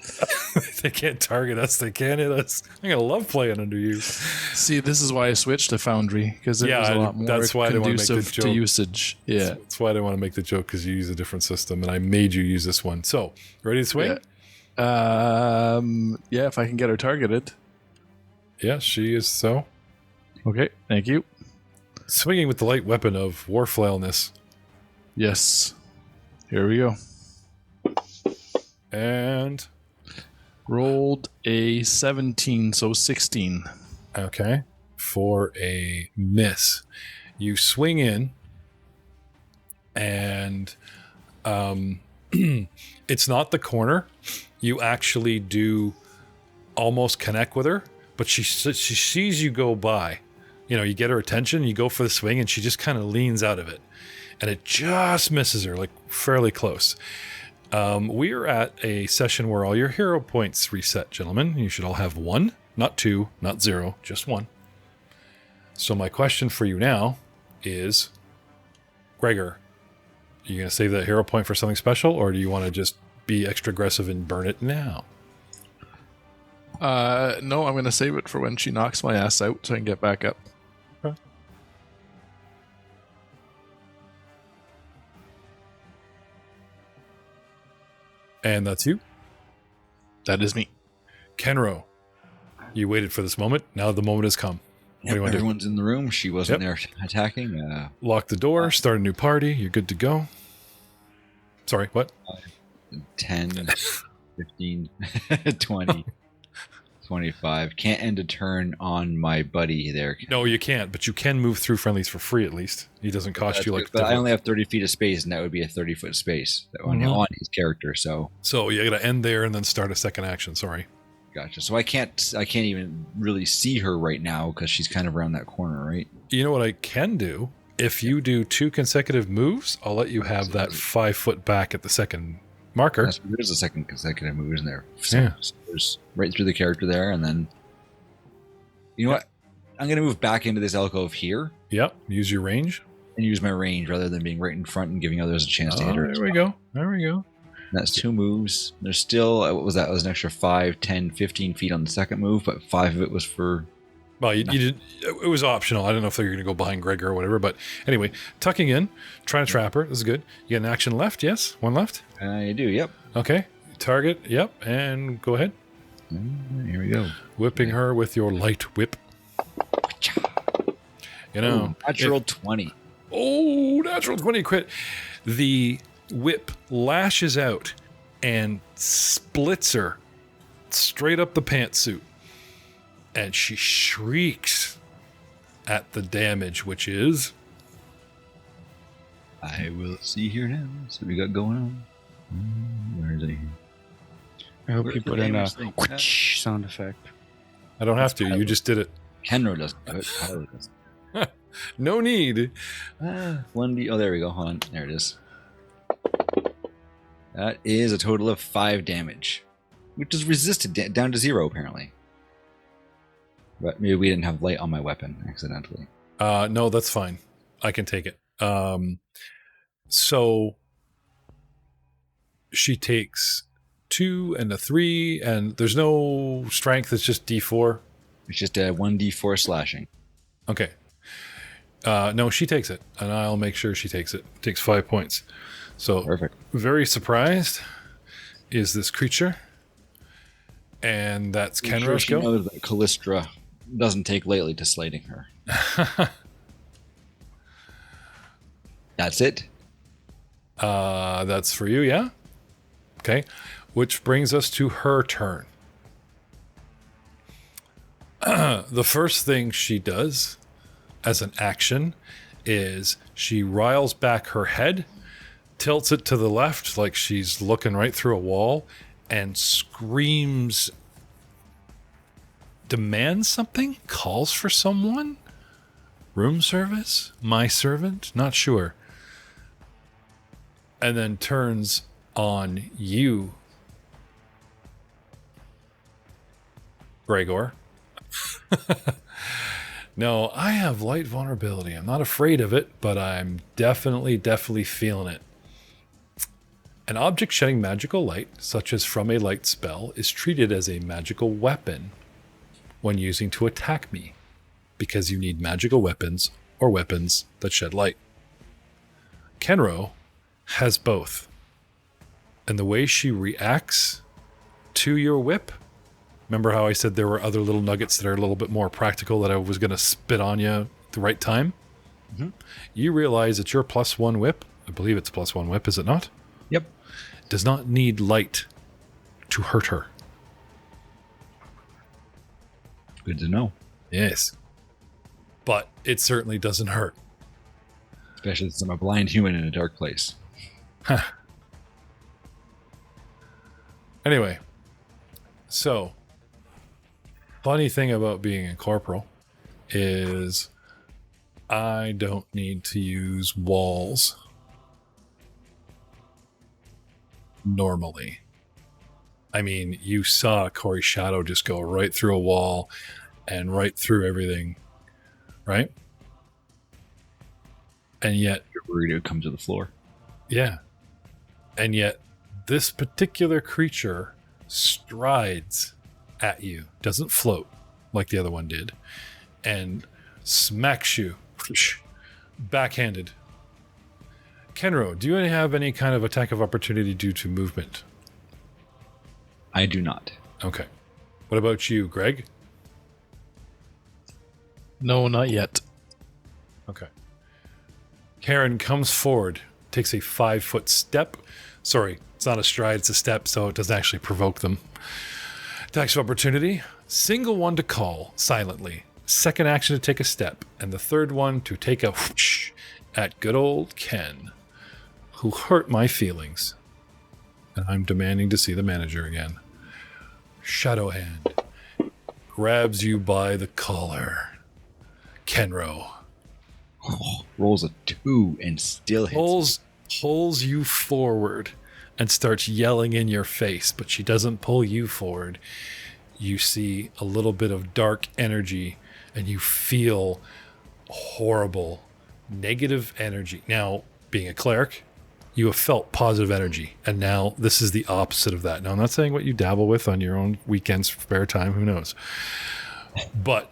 They can't target us. They can't hit us. I'm gonna love playing under you. See, this is why I switched to Foundry, because it was a lot more that's why I didn't want to make the conducive to joke. usage. Yeah. That's why I didn't want to make the joke, because you use a different system, and I made you use this one. So, ready to swing? Yeah, if I can get her targeted. Yeah, she is so. Okay, thank you. Swinging with the light weapon of warflailness. Yes. Here we go. And rolled a 17, so 16. Okay. For a miss. You swing in, and it's not the corner. You actually do almost connect with her, but she sees you go by. You get her attention, you go for the swing, and she just kind of leans out of it. And it just misses her, fairly close. We are at a session where all your hero points reset, gentlemen. You should all have 1, not 2, not 0, just 1. So my question for you now is, Gregor, are you going to save that hero point for something special, or do you want to just be extra aggressive and burn it now? No, I'm going to save it for when she knocks my ass out so I can get back up. Okay. And that's you. That is me. Kenro, you waited for this moment. Now the moment has come. What do you want to do? Everyone's in the room. She wasn't there attacking. Lock the door, start a new party. You're good to go. Sorry, what? 10, 15, 20, 25. Can't end a turn on my buddy there. No, you can't, but you can move through friendlies for free at least. He doesn't cost you But I only have 30 feet of space, and that would be a 30-foot space on his character. So you got to end there and then start a second action. Sorry. Gotcha. So I can't even really see her right now because she's kind of around that corner, right? You know what I can do? If you do 2 consecutive moves, I'll let you have that 5 foot back at the second marker. There's a second consecutive move, isn't there? Yeah. So there's right through the character there, and then you know what? I'm going to move back into this alcove here. Yep. Use your range. And use my range rather than being right in front and giving others a chance to hit her. There we go. There we go. That's 2 moves. There's still, what was that? It was an extra 5, 10, 15 feet on the second move, but 5 of it was for... Well, you did. It was optional. I don't know if they're going to go behind Gregor or whatever, but anyway, tucking in, trying to trap her. This is good. You get an action left, yes? 1 left? I do, yep. Okay. Target, yep, and go ahead. Here we go. Whipping her with your light whip. You know, natural 20. Oh, natural 20 crit. The whip lashes out and splits her straight up the pantsuit. And she shrieks at the damage, which is... I will see here now. So we got going on. Where is it? I hope you put in a whoosh sound effect. I don't have to. You just did it. Kenro doesn't do it. Tyler does. No need. 1D. Oh, there we go. Hold on. There it is. That is a total of 5 damage, which is resisted down to 0 apparently. But maybe we didn't have light on my weapon accidentally. No, that's fine. I can take it. So she takes 2 and a 3, and there's no strength. It's just D4. It's just a 1d4 slashing. Okay. No, she takes it, and I'll make sure she takes it. Takes 5 points. So perfect. Very surprised is this creature, and that's Kenro's go. Knows that Callistra doesn't take lightly to slighting her. That's it. That's for you, yeah? Okay. Which brings us to her turn. The first thing she does as an action is she riles back her head, tilts it to the left like she's looking right through a wall, and screams, demands something, calls for someone, room service, my servant, not sure, and then turns on you, Gregor. No, I have light vulnerability. I'm not afraid of it, but I'm definitely feeling it. An object shedding magical light, such as from a light spell, is treated as a magical weapon when using to attack me, because you need magical weapons or weapons that shed light. Kenro has both. And the way she reacts to your whip, remember how I said there were other little nuggets that are a little bit more practical that I was going to spit on you at the right time? Mm-hmm. You realize that your +1 whip, I believe it's +1 whip, is it not? Yep. Does not need light to hurt her. Good to know. Yes. But it certainly doesn't hurt. Especially since I'm a blind human in a dark place. Huh. Anyway, so funny thing about being a corporal is I don't need to use walls normally. I mean, you saw Corey's shadow just go right through a wall and right through everything, right? And yet you're worried it would come to the floor. Yeah. And yet this particular creature strides at you, doesn't float like the other one did, and smacks you backhanded. Kenro, do you have any kind of attack of opportunity due to movement? I do not. Okay. What about you, Greg? No, not yet. Okay. Karen comes forward, takes a 5-foot step. Sorry, it's not a stride, it's a step, so it doesn't actually provoke them. Attacks of opportunity. Single one to call silently. Second action to take a step. And the third one to take a whoosh at good old Ken, who hurt my feelings. And I'm demanding to see the manager again. shadow hand grabs you by the collar. Kenro Rolls a 2 and still hits. pulls you forward and starts yelling in your face, but she doesn't pull you forward. You see a little bit of dark energy and you feel horrible negative energy. Now, being a cleric, you have felt positive energy, and now this is the opposite of that. Now, I'm not saying what you dabble with on your own weekends, spare time, who knows, but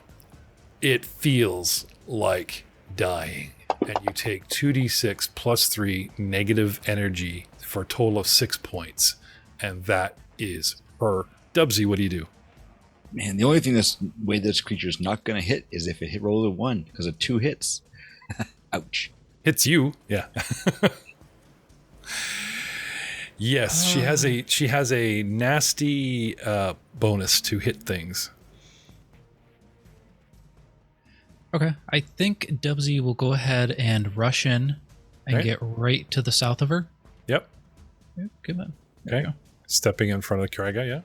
it feels like dying, and you take 2d6 plus 3 negative energy for a total of 6 points, and that is her. Dubsy, what do you do? Man, the only thing this way this creature is not going to hit is if it rolls a 1, because of 2 hits. Ouch. Hits you, yeah. Yes, she has a nasty bonus to hit things. Okay, I think Dubsy will go ahead and rush in and Okay. get right to the south of her. Yep. Yep, good man. There Okay. you go. Stepping in front of Karaga, yeah.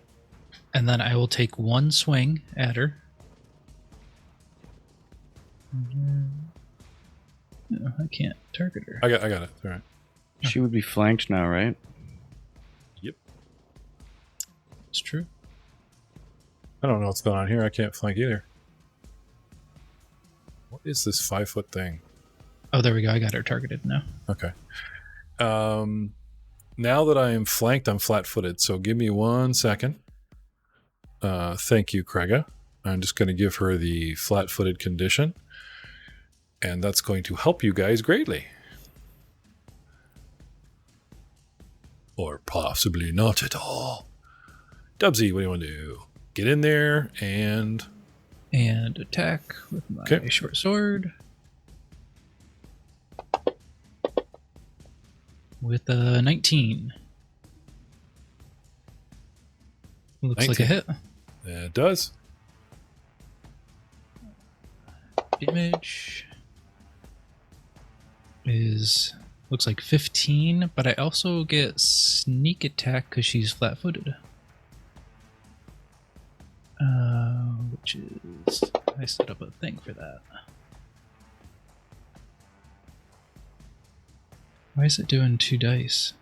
And then I will take one swing at her. No, I can't target her. I got it. All right. She would be flanked now, right? It's true. I don't know what's going on here. I can't flank either. What is this 5-foot thing? Oh, there we go. I got her targeted now. Okay. Now that I am flanked, I'm flat-footed. So give me 1 second. Thank you, Krega. I'm just going to give her the flat-footed condition. And that's going to help you guys greatly. Or possibly not at all. Dubsy, what do you want to do? Get in there and... And attack with my Okay. short sword. With a 19. Looks like a 19. hit. It does. Damage is looks like 15, but I also get sneak attack because she's flat-footed. Which is I set up a thing for that. Why is it doing 2 dice?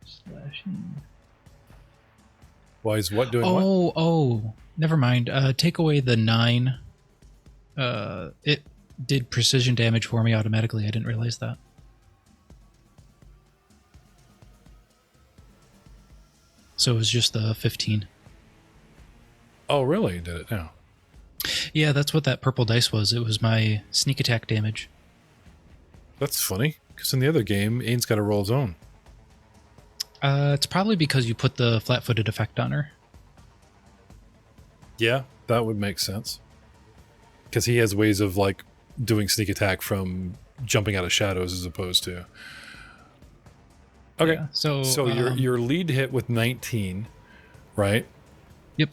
Slashing. Why is what doing what? Oh, never mind. Take away the 9. It did precision damage for me automatically. I didn't realize that. So it was just the 15. Oh, really? Did it now? Yeah, that's what that purple dice was. It was my sneak attack damage. That's funny, because in the other game, Ain's got to roll his own. It's probably because you put the flat-footed effect on her. Yeah, that would make sense. Because he has ways of, like, doing sneak attack from jumping out of shadows as opposed to... Okay, Yeah, so your lead hit with 19, right? Yep.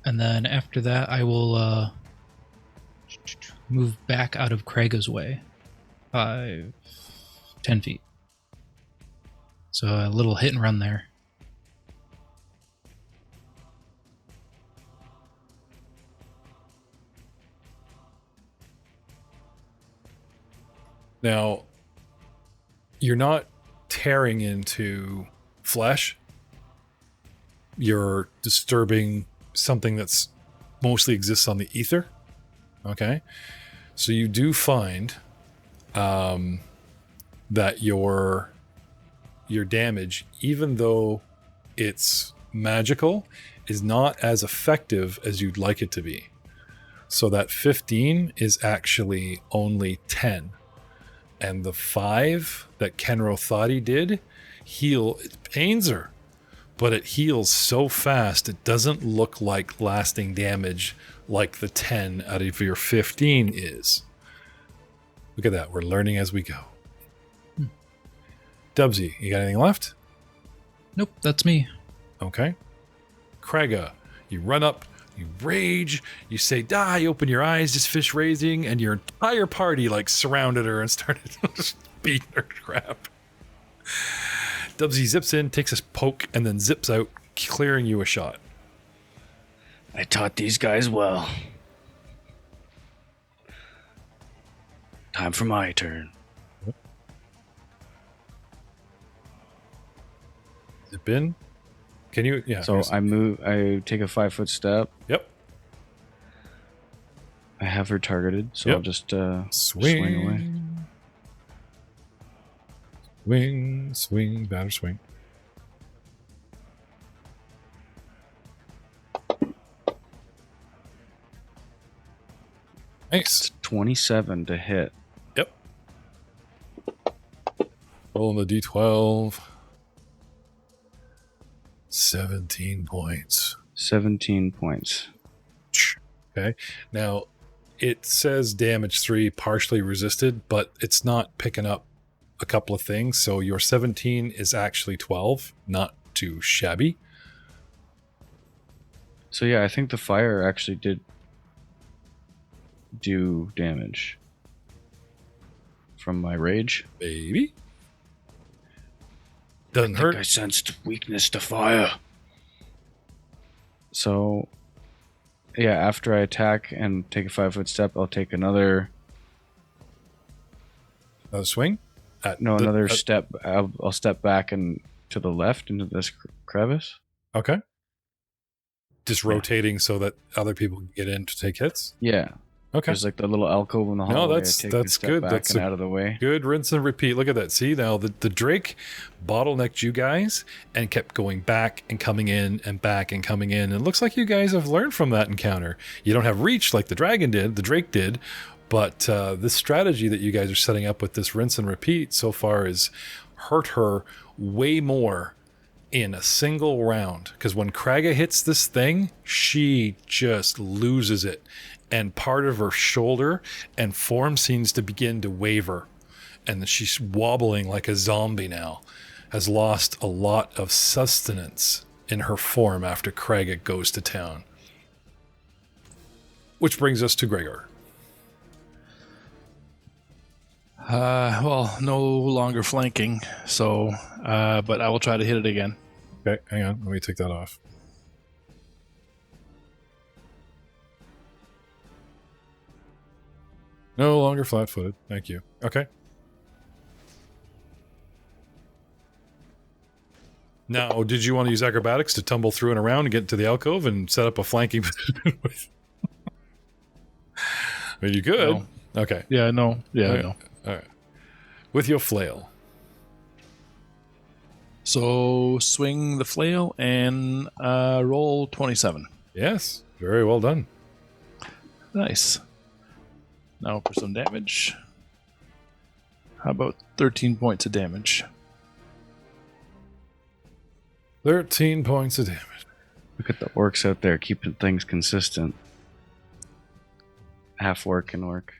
And then after that, I will move back out of Kraga's way. 10 feet. So a little hit and run there. Now, you're not tearing into flesh. You're disturbing something that's mostly exists on the ether. Okay? So you do find that your damage, even though it's magical, is not as effective as you'd like it to be. So that 15 is actually only 10. And the 5 that Kenro thought he did, it pains her. But it heals so fast, it doesn't look like lasting damage like the 10 out of your 15 is. Look at that. We're learning as we go. Dubsy, you got anything left? Nope, that's me. Okay. Krega, you run up You rage, you say die, you open your eyes, just fish raising, and your entire party like surrounded her and started beating her crap. Dubsy zips in, takes a poke, and then zips out, clearing you a shot. I taught these guys well. Time for my turn. Zip in. Can you? Yeah. So I move. I take a 5-foot step. Yep. I have her targeted, so Yep. I'll just Swing away. Swing, batter swing. Nice. 27 to hit. Yep. Rolling the d12. 17 points. 17 points. Okay. Now, it says damage 3 partially resisted, but it's not picking up a couple of things. So your 17 is actually 12, not too shabby. So yeah, I think the fire actually did do damage from my rage. Maybe. Doesn't I hurt. sensed weakness to fire. So, yeah, after I attack and take a 5-foot step, I'll take another Swing? another step. I'll step back and to the left into this crevice. Okay. Just rotating so that other people can get in to take hits? Yeah. Okay. There's like the little alcove in the hallway. that's I take a good. step back That's and out of the way. Good rinse and repeat. Look at that. See, now the Drake bottlenecked you guys and kept going back and coming in and back and coming in. And it looks like you guys have learned from that encounter. You don't have reach like the dragon did, the Drake did, but this strategy that you guys are setting up with this rinse and repeat so far has hurt her way more in a single round. Because when Kraga hits this thing, she just loses it. And part of her shoulder and form seems to begin to waver. And she's wobbling like a zombie now. Has lost a lot of sustenance in her form after Kraga goes to town. Which brings us to Gregor. Well, no longer flanking, so, but I will try to hit it again. Okay, hang on. Let me take that off. No longer flat-footed. Thank you. Okay. Now, did you want to use acrobatics to tumble through and around and get to the alcove and set up a flanking position with? Well, you could. No. Okay. Yeah, no. Yeah, Okay. no. All right. With your flail. So swing the flail and roll 27. Yes. Very well done. Nice. Now for some damage. How about 13 points of damage? 13 points of damage. Look at the orcs out there keeping things consistent. Half orc and orc.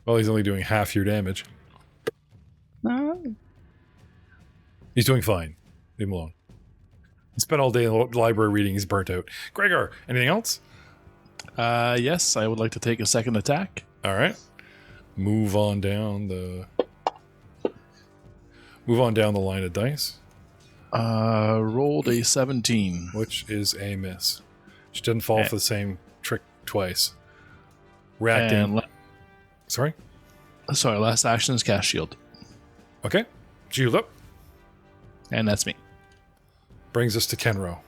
Well, he's only doing half your damage. He's doing fine. Leave him alone. He spent all day in the library reading. He's burnt out. Gregor, anything else? Yes, I would like to take a second attack. All right. Move on down the line of dice, Rolled a 17. which is a miss. She didn't fall for the same trick twice. Reacting. And Sorry? sorry, last action is cast shield. Okay. Shield up. And that's me. Brings us to Kenro.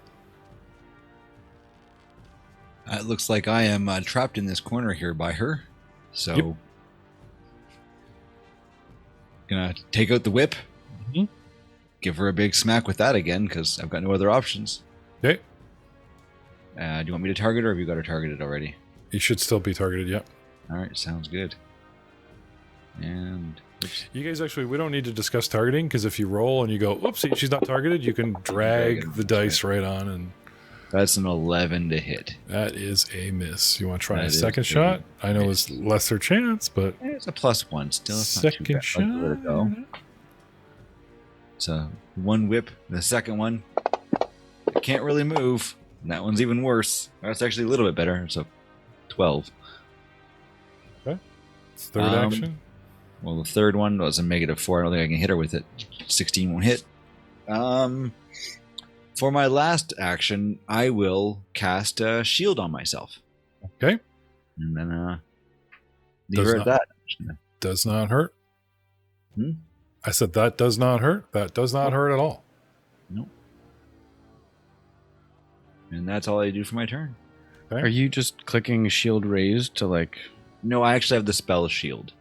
It looks like I am trapped in this corner here by her. So, Yep. gonna take out the whip. Mhm. Give her a big smack with that again, because I've got no other options. Okay. Do you want me to target her, or have you got her targeted already? You should still be targeted, yep. All right, sounds good. And oops, You guys actually, we don't need to discuss targeting, because if you roll and you go, oopsie, she's not targeted, you can drag the dice right on, and that's an 11 to hit. that is a miss. You want to try That a is second a shot? I know miss. it's lesser chance, but It's a +1 still. It's not too second bad. shot. I'll give it a go. So one whip, the second one. I can't really move. And that one's even worse. That's actually a little bit better. It's a 12. It's third action. Well, the third one was a -4. I don't think I can hit her with it. 16 won't hit. For my last action, I will cast a shield on myself. Okay. And then leave her at that. Does not hurt. Hmm? I said that does not hurt. That does not hurt at all. Nope. And that's all I do for my turn. Okay. Are you just clicking shield raised to like? No, I actually have the spell shield.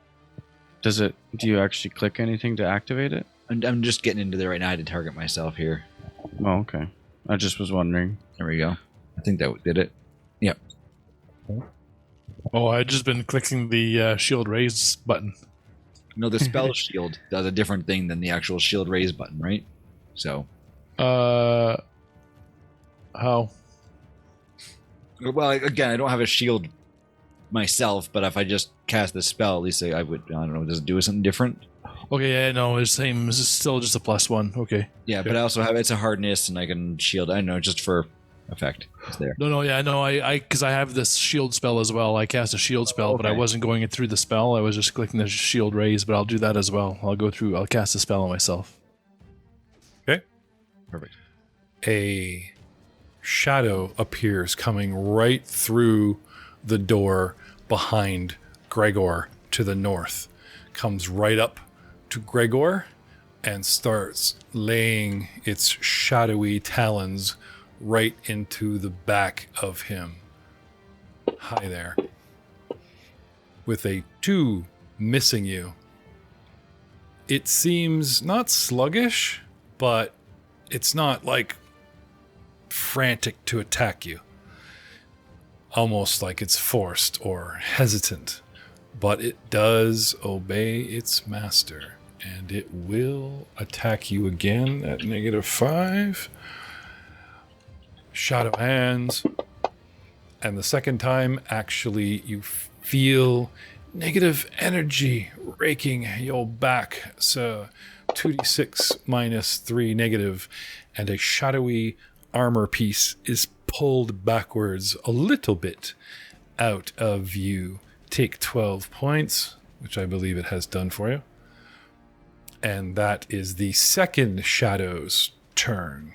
Do you actually click anything to activate it? I'm just getting into there right now. I had to target myself here. Oh, okay. I just was wondering. There we go. I think that did it. Yep. Oh, I've just been clicking the shield raise button. No, the spell shield does a different thing than the actual shield raise button, right? So. How? Well, again, I don't have a shield myself, but if I just cast the spell, at least I would. I don't know. Does it do something different? Okay, yeah, no, it's same. It's still just a +1. Okay. Yeah, but I also have it's a hardness, and I can shield. I don't know, just for effect. It's there. No, yeah, no, I because I have this shield spell as well. I cast a shield spell, but I okay. wasn't going it through the spell. I was just clicking the shield raise, but I'll do that as well. I'll cast the spell on myself. Okay. Perfect. A shadow appears coming right through the door behind Gregor to the north. Comes right up to Gregor and starts laying its shadowy talons right into the back of him. Hi there. With a 2 missing you. It seems not sluggish, but it's not like frantic to attack you. Almost like it's forced or hesitant. But it does obey its master. And it will attack you again at -5. Shadow hands. And the second time, actually, you feel negative energy raking your back. So 2d6 -3 negative. And a shadowy armor piece is pulled backwards a little bit out of view. Take 12 points, which I believe it has done for you. And that is the second shadow's turn.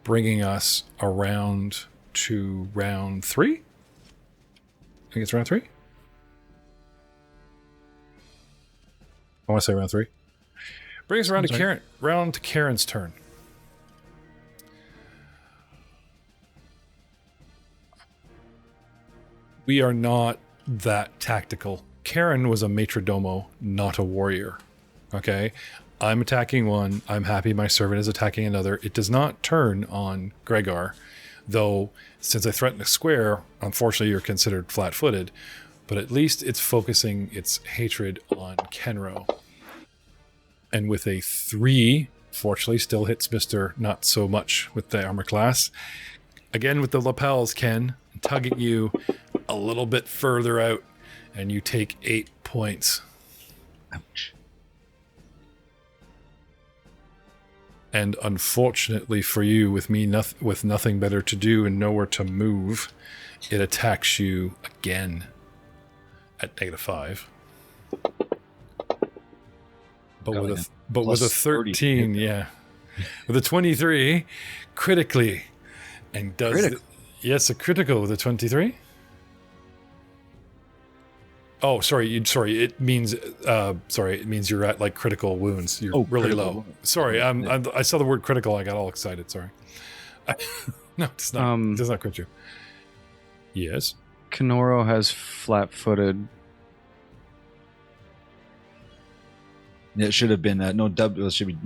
Bringing us around to round 3. I think it's round 3. I want to say round 3. Bring us around to Karen. Round to Karen's turn. We are not that tactical. Karen was a maître-domo, not a warrior. Okay? I'm attacking one. I'm happy my servant is attacking another. It does not turn on Gregor, though since I threatened a square, unfortunately you're considered flat-footed, but at least it's focusing its hatred on Kenro. And with a 3, fortunately still hits Mr. Not so much with the armor class. Again with the lapels, Ken, tugging you a little bit further out, and you take 8 points. Ouch. And unfortunately for you, with me with nothing better to do and nowhere to move, it attacks you again at -5. But with a 13, yeah, with a 23, critically, and does yes, a critical with a 23. Oh, sorry. It means you're at like critical wounds. You're really low. Sorry, I saw the word critical. I got all excited. Sorry. No, it's not. It does not crit you. Yes. Kenoro has flat-footed. It should have been no W. It should be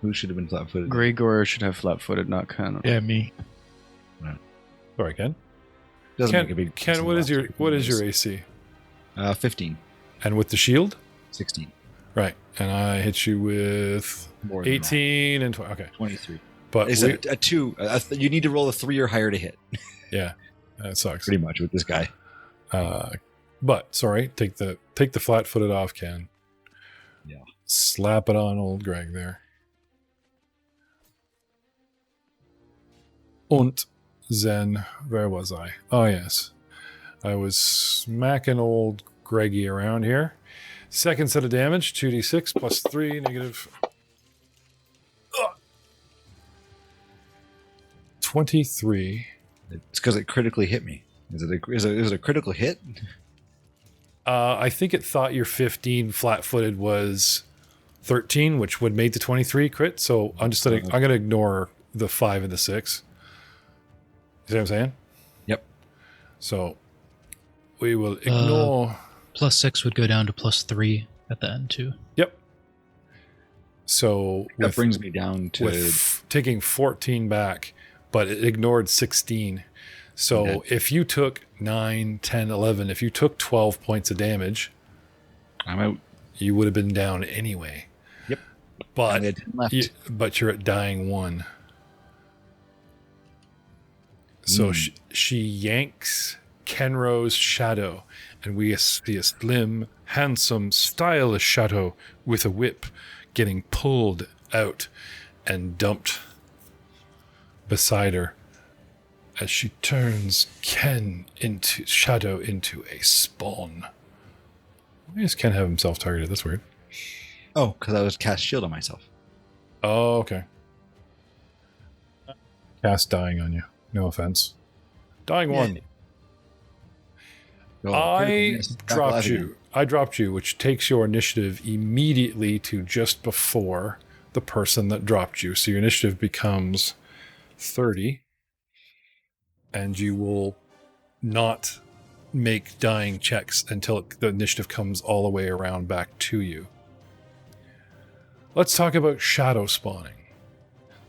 Who should have been flat-footed? Gregor should have flat-footed, not Ken. Yeah, me. Sorry, Ken. Doesn't make a big Ken, what is your AC? 15. And with the shield? 16. Right. And I hit you with More than 18 and 20. Okay. 23. But It's a 2. You need to roll a 3 or higher to hit. yeah, that sucks. Pretty much with this guy. But sorry, take the flat-footed off, Ken. Yeah. Slap it on old Greg there. Und then, where was I? Oh, yes. I was smacking old Greggy around here. Second set of damage, 2d6 plus 3, negative 23. It's because it critically hit me. Is it a critical hit? I think it thought your 15 flat-footed was 13, which would make the 23 crit. So I'm going to ignore the 5 and the 6. You see what I'm saying? Yep. So we will ignore. +6 would go down to +3 at the end too. Yep. So That brings me down to with taking 14 back, but it ignored 16. So Okay. if you took 9, 10, 11, if you took 12 points of damage, I'm out. you would have been down anyway. Yep. But Only had 10 left. but you're at dying 1. So she yanks Kenro's shadow, and we see a slim, handsome, stylish shadow with a whip getting pulled out and dumped beside her as she turns Ken into shadow into a spawn. Why does Ken have himself targeted? That's weird. Oh, because I was cast shield on myself. Oh, okay. Cast dying on you. No offense. Dying 1. Oh, I critical miss. Back dropped alive you. again. I dropped you, which takes your initiative immediately to just before the person that dropped you. So your initiative becomes 30, and you will not make dying checks until the initiative comes all the way around back to you. Let's talk about shadow spawning.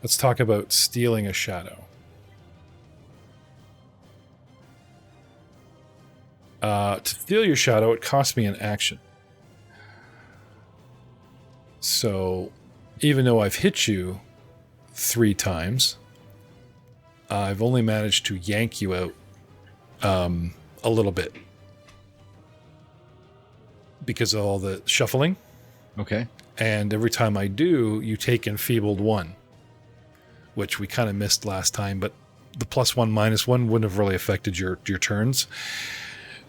Let's talk about stealing a shadow. To steal your shadow, it costs me an action. So, even though I've hit you 3 times, I've only managed to yank you out a little bit because of all the shuffling. Okay. And every time I do, you take enfeebled 1, which we kind of missed last time, but the +1, -1 wouldn't have really affected your turns.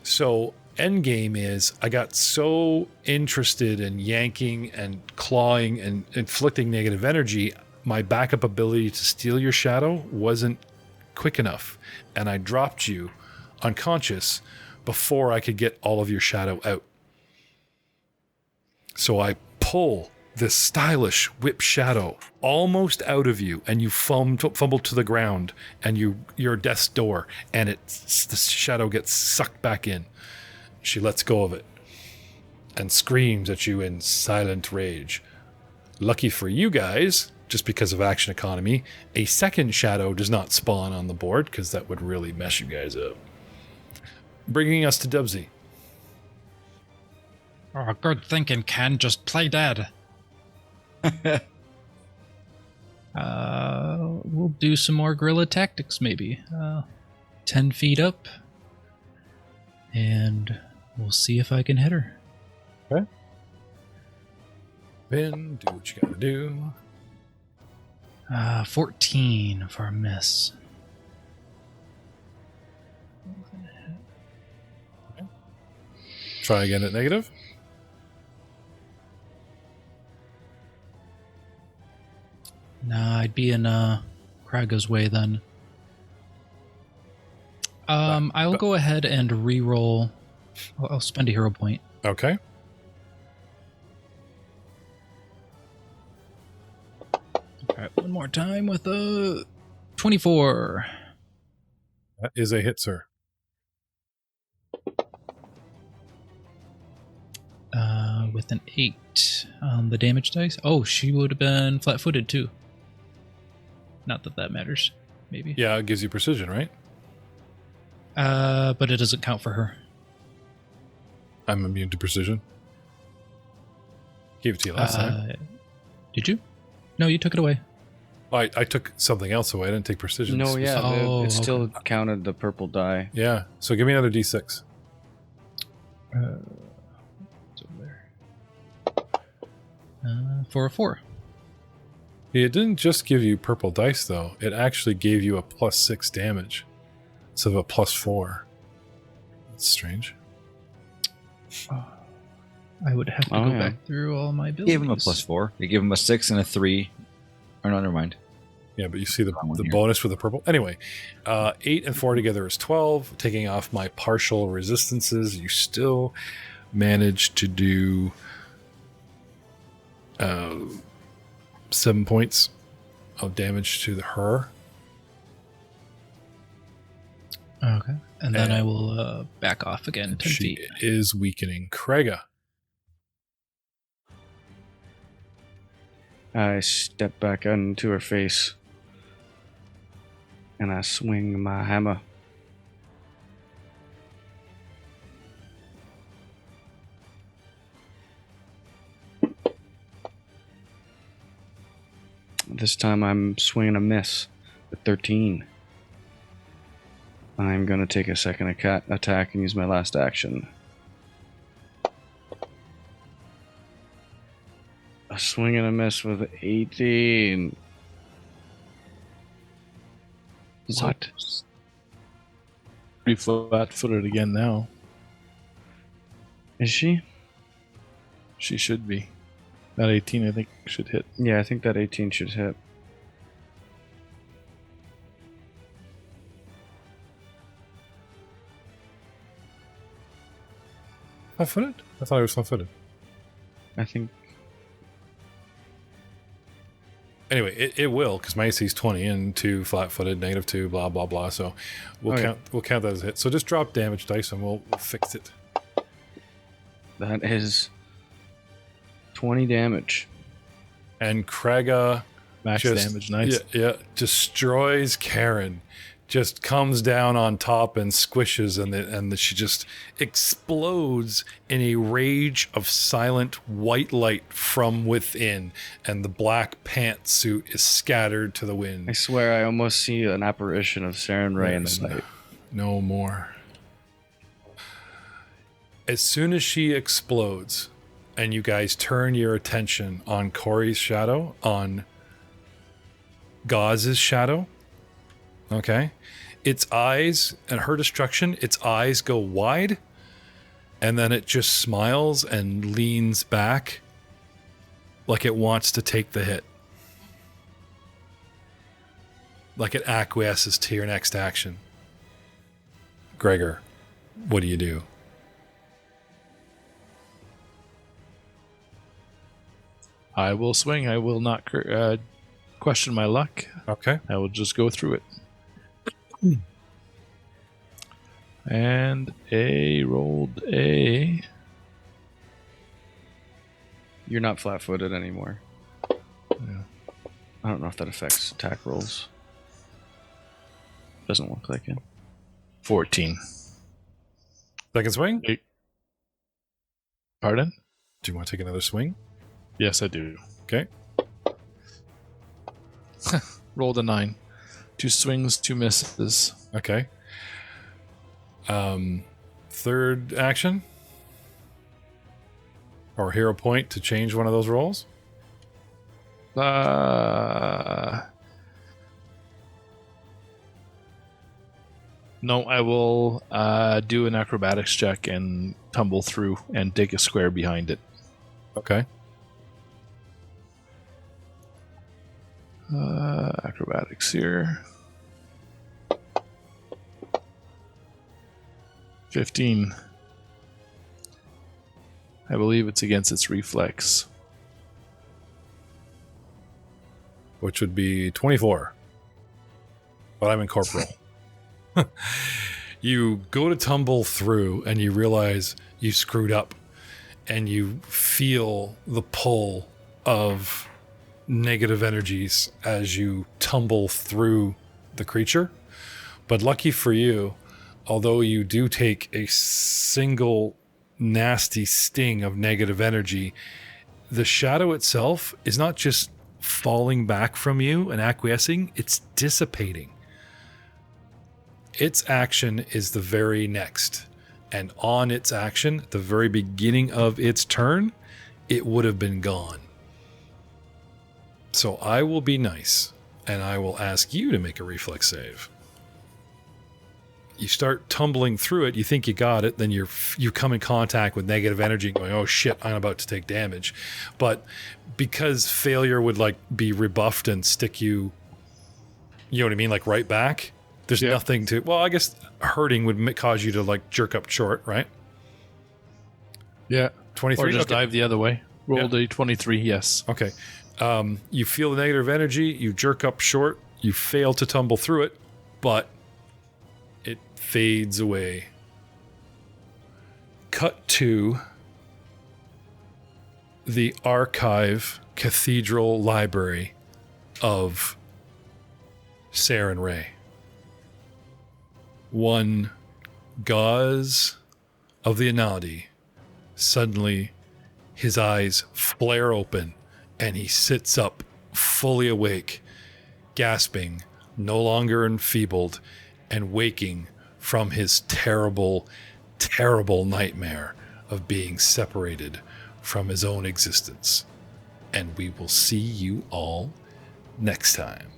So endgame is I got so interested in yanking and clawing and inflicting negative energy, my backup ability to steal your shadow wasn't quick enough, and I dropped you unconscious before I could get all of your shadow out. So I pull this stylish whip shadow almost out of you, and you fumble to the ground, and you're at death's door, and the shadow gets sucked back in. She lets go of it and screams at you in silent rage. Lucky for you guys, just because of action economy, a second shadow does not spawn on the board, because that would really mess you guys up. Bringing us to Dubsy. Oh, good thinking, Ken. Just play dead. We'll do some more guerrilla tactics, maybe. 10 feet up, and we'll see if I can hit her. Okay. Ben, do what you gotta do. 14 for a miss. Try again at negative. Nah, I'd be in Kraga's way then. I'll go ahead and re-roll. I'll spend a hero point. Okay. Alright, one more time with a 24. That is a hit, sir. With an 8 on the damage dice. Oh, she would have been flat-footed too. Not that that matters. Maybe. Yeah, it gives you precision, right? But it doesn't count for her. I'm immune to precision. Gave it to you last time. Did you? No, you took it away. I took something else away. I didn't take precision. No, yeah, Oh, it still counted the purple die. Yeah. So give me another D6. It's over there. For a 4. It didn't just give you purple dice, though. It actually gave you a +6 damage instead of a +4. That's strange. I would have to go back through all my buildings. Gave him a +4. They gave him a 6 and a 3. Or no, never mind. Yeah, but you see the bonus for the purple. Anyway, 8 and 4 together is 12. Taking off my partial resistances, you still manage to do 7 points of damage to her. Okay. And then I will back off again 10 she feet. Is weakening. Craiga. I step back into her face. And I swing my hammer. This time I'm swinging a miss at 13. I'm going to take a second attack and use my last action. A swing and a miss with 18. What? Pretty flat-footed again now. Is she? She should be. That 18, I think, should hit. Yeah, I think that 18 should hit. Flat-footed? I thought he was flat-footed. I think. Anyway, it will, because my AC is 20 and 2 flat-footed, -2, blah, blah, blah. So we'll count that as a hit. So just drop damage dice and we'll fix it. That is 20 damage. And Craiga Max damage, nice. Yeah, destroys Karen. Just comes down on top and squishes, and she just explodes in a rage of silent white light from within, and the black pantsuit is scattered to the wind. I swear I almost see an apparition of Saren Ray in the night. No more. As soon as she explodes, and you guys turn your attention on Corey's shadow, on Gauze's shadow, okay? Its eyes, and her destruction, its eyes go wide, and then it just smiles and leans back like it wants to take the hit. Like it acquiesces to your next action. Gregor, what do you do? I will swing. I will not question my luck. Okay. I will just go through it. And rolled a... You're not flat-footed anymore. Yeah. I don't know if that affects attack rolls. Doesn't look like it. 14. Second swing? 8. Pardon? Do you want to take another swing? Yes, I do. Okay. Rolled a 9. 2 swings, 2 misses. Okay. Third action? Or hero point to change one of those rolls? No, I will do an acrobatics check and tumble through and take a square behind it. Okay. Acrobatics here. 15. I believe it's against its reflex. Which would be 24. But I'm incorporeal. You go to tumble through and you realize you screwed up. And you feel the pull of negative energies as you tumble through the creature. But lucky for you, although you do take a single nasty sting of negative energy, the shadow itself is not just falling back from you and acquiescing, it's dissipating. Its action is the very next. And on its action, at the very beginning of its turn, it would have been gone. So I will be nice, and I will ask you to make a reflex save. You start tumbling through it. You think you got it. Then you come in contact with negative energy and going, oh shit, I'm about to take damage. But because failure would like be rebuffed and stick you know what I mean? Like right back. There's nothing to, well, I guess hurting would cause you to like jerk up short, right? Yeah. 23. Or just dive the other way. Roll a 23, yes. Okay. You feel the negative energy. You jerk up short. You fail to tumble through it, but it fades away. Cut to the archive cathedral library of Saren Ray. One gauze of the Anadi, suddenly his eyes flare open and he sits up fully awake, gasping, no longer enfeebled, and waking from his terrible, terrible nightmare of being separated from his own existence. And we will see you all next time.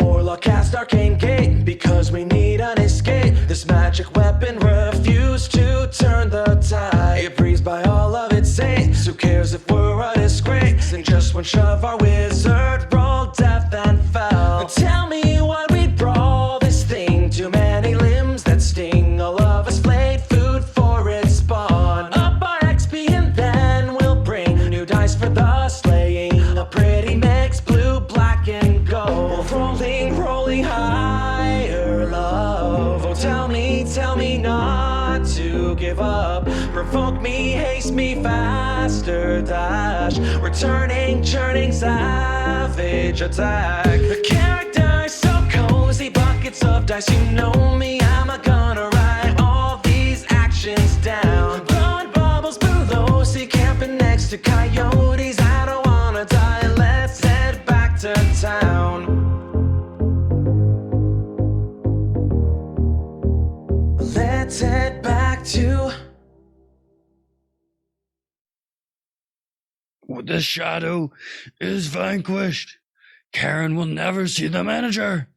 Warlock cast arcane gate because we need an escape. This magic weapon refused to turn the tide. It breathes by all of its saints. Who cares if we're a disgrace? In just one shove, our wizard rolled death and fell. Tell me what we brawl this thing. Too many limbs that sting. All of us flayed food for its spawn. Up our XP and then we'll bring new dice for the slaying. A pretty mix, blue, black, and gold. Rolling higher, love. Oh, tell me not to give up. Provoke me, haste me, faster dash. Returning, churning, savage attack. The character is so cozy, buckets of dice. You know me, I'm gonna write all these actions down. Blowing bubbles below, see camping next to coyotes. I don't wanna die, let's head back to town. Let's head back to... The shadow is vanquished. Karen will never see the manager.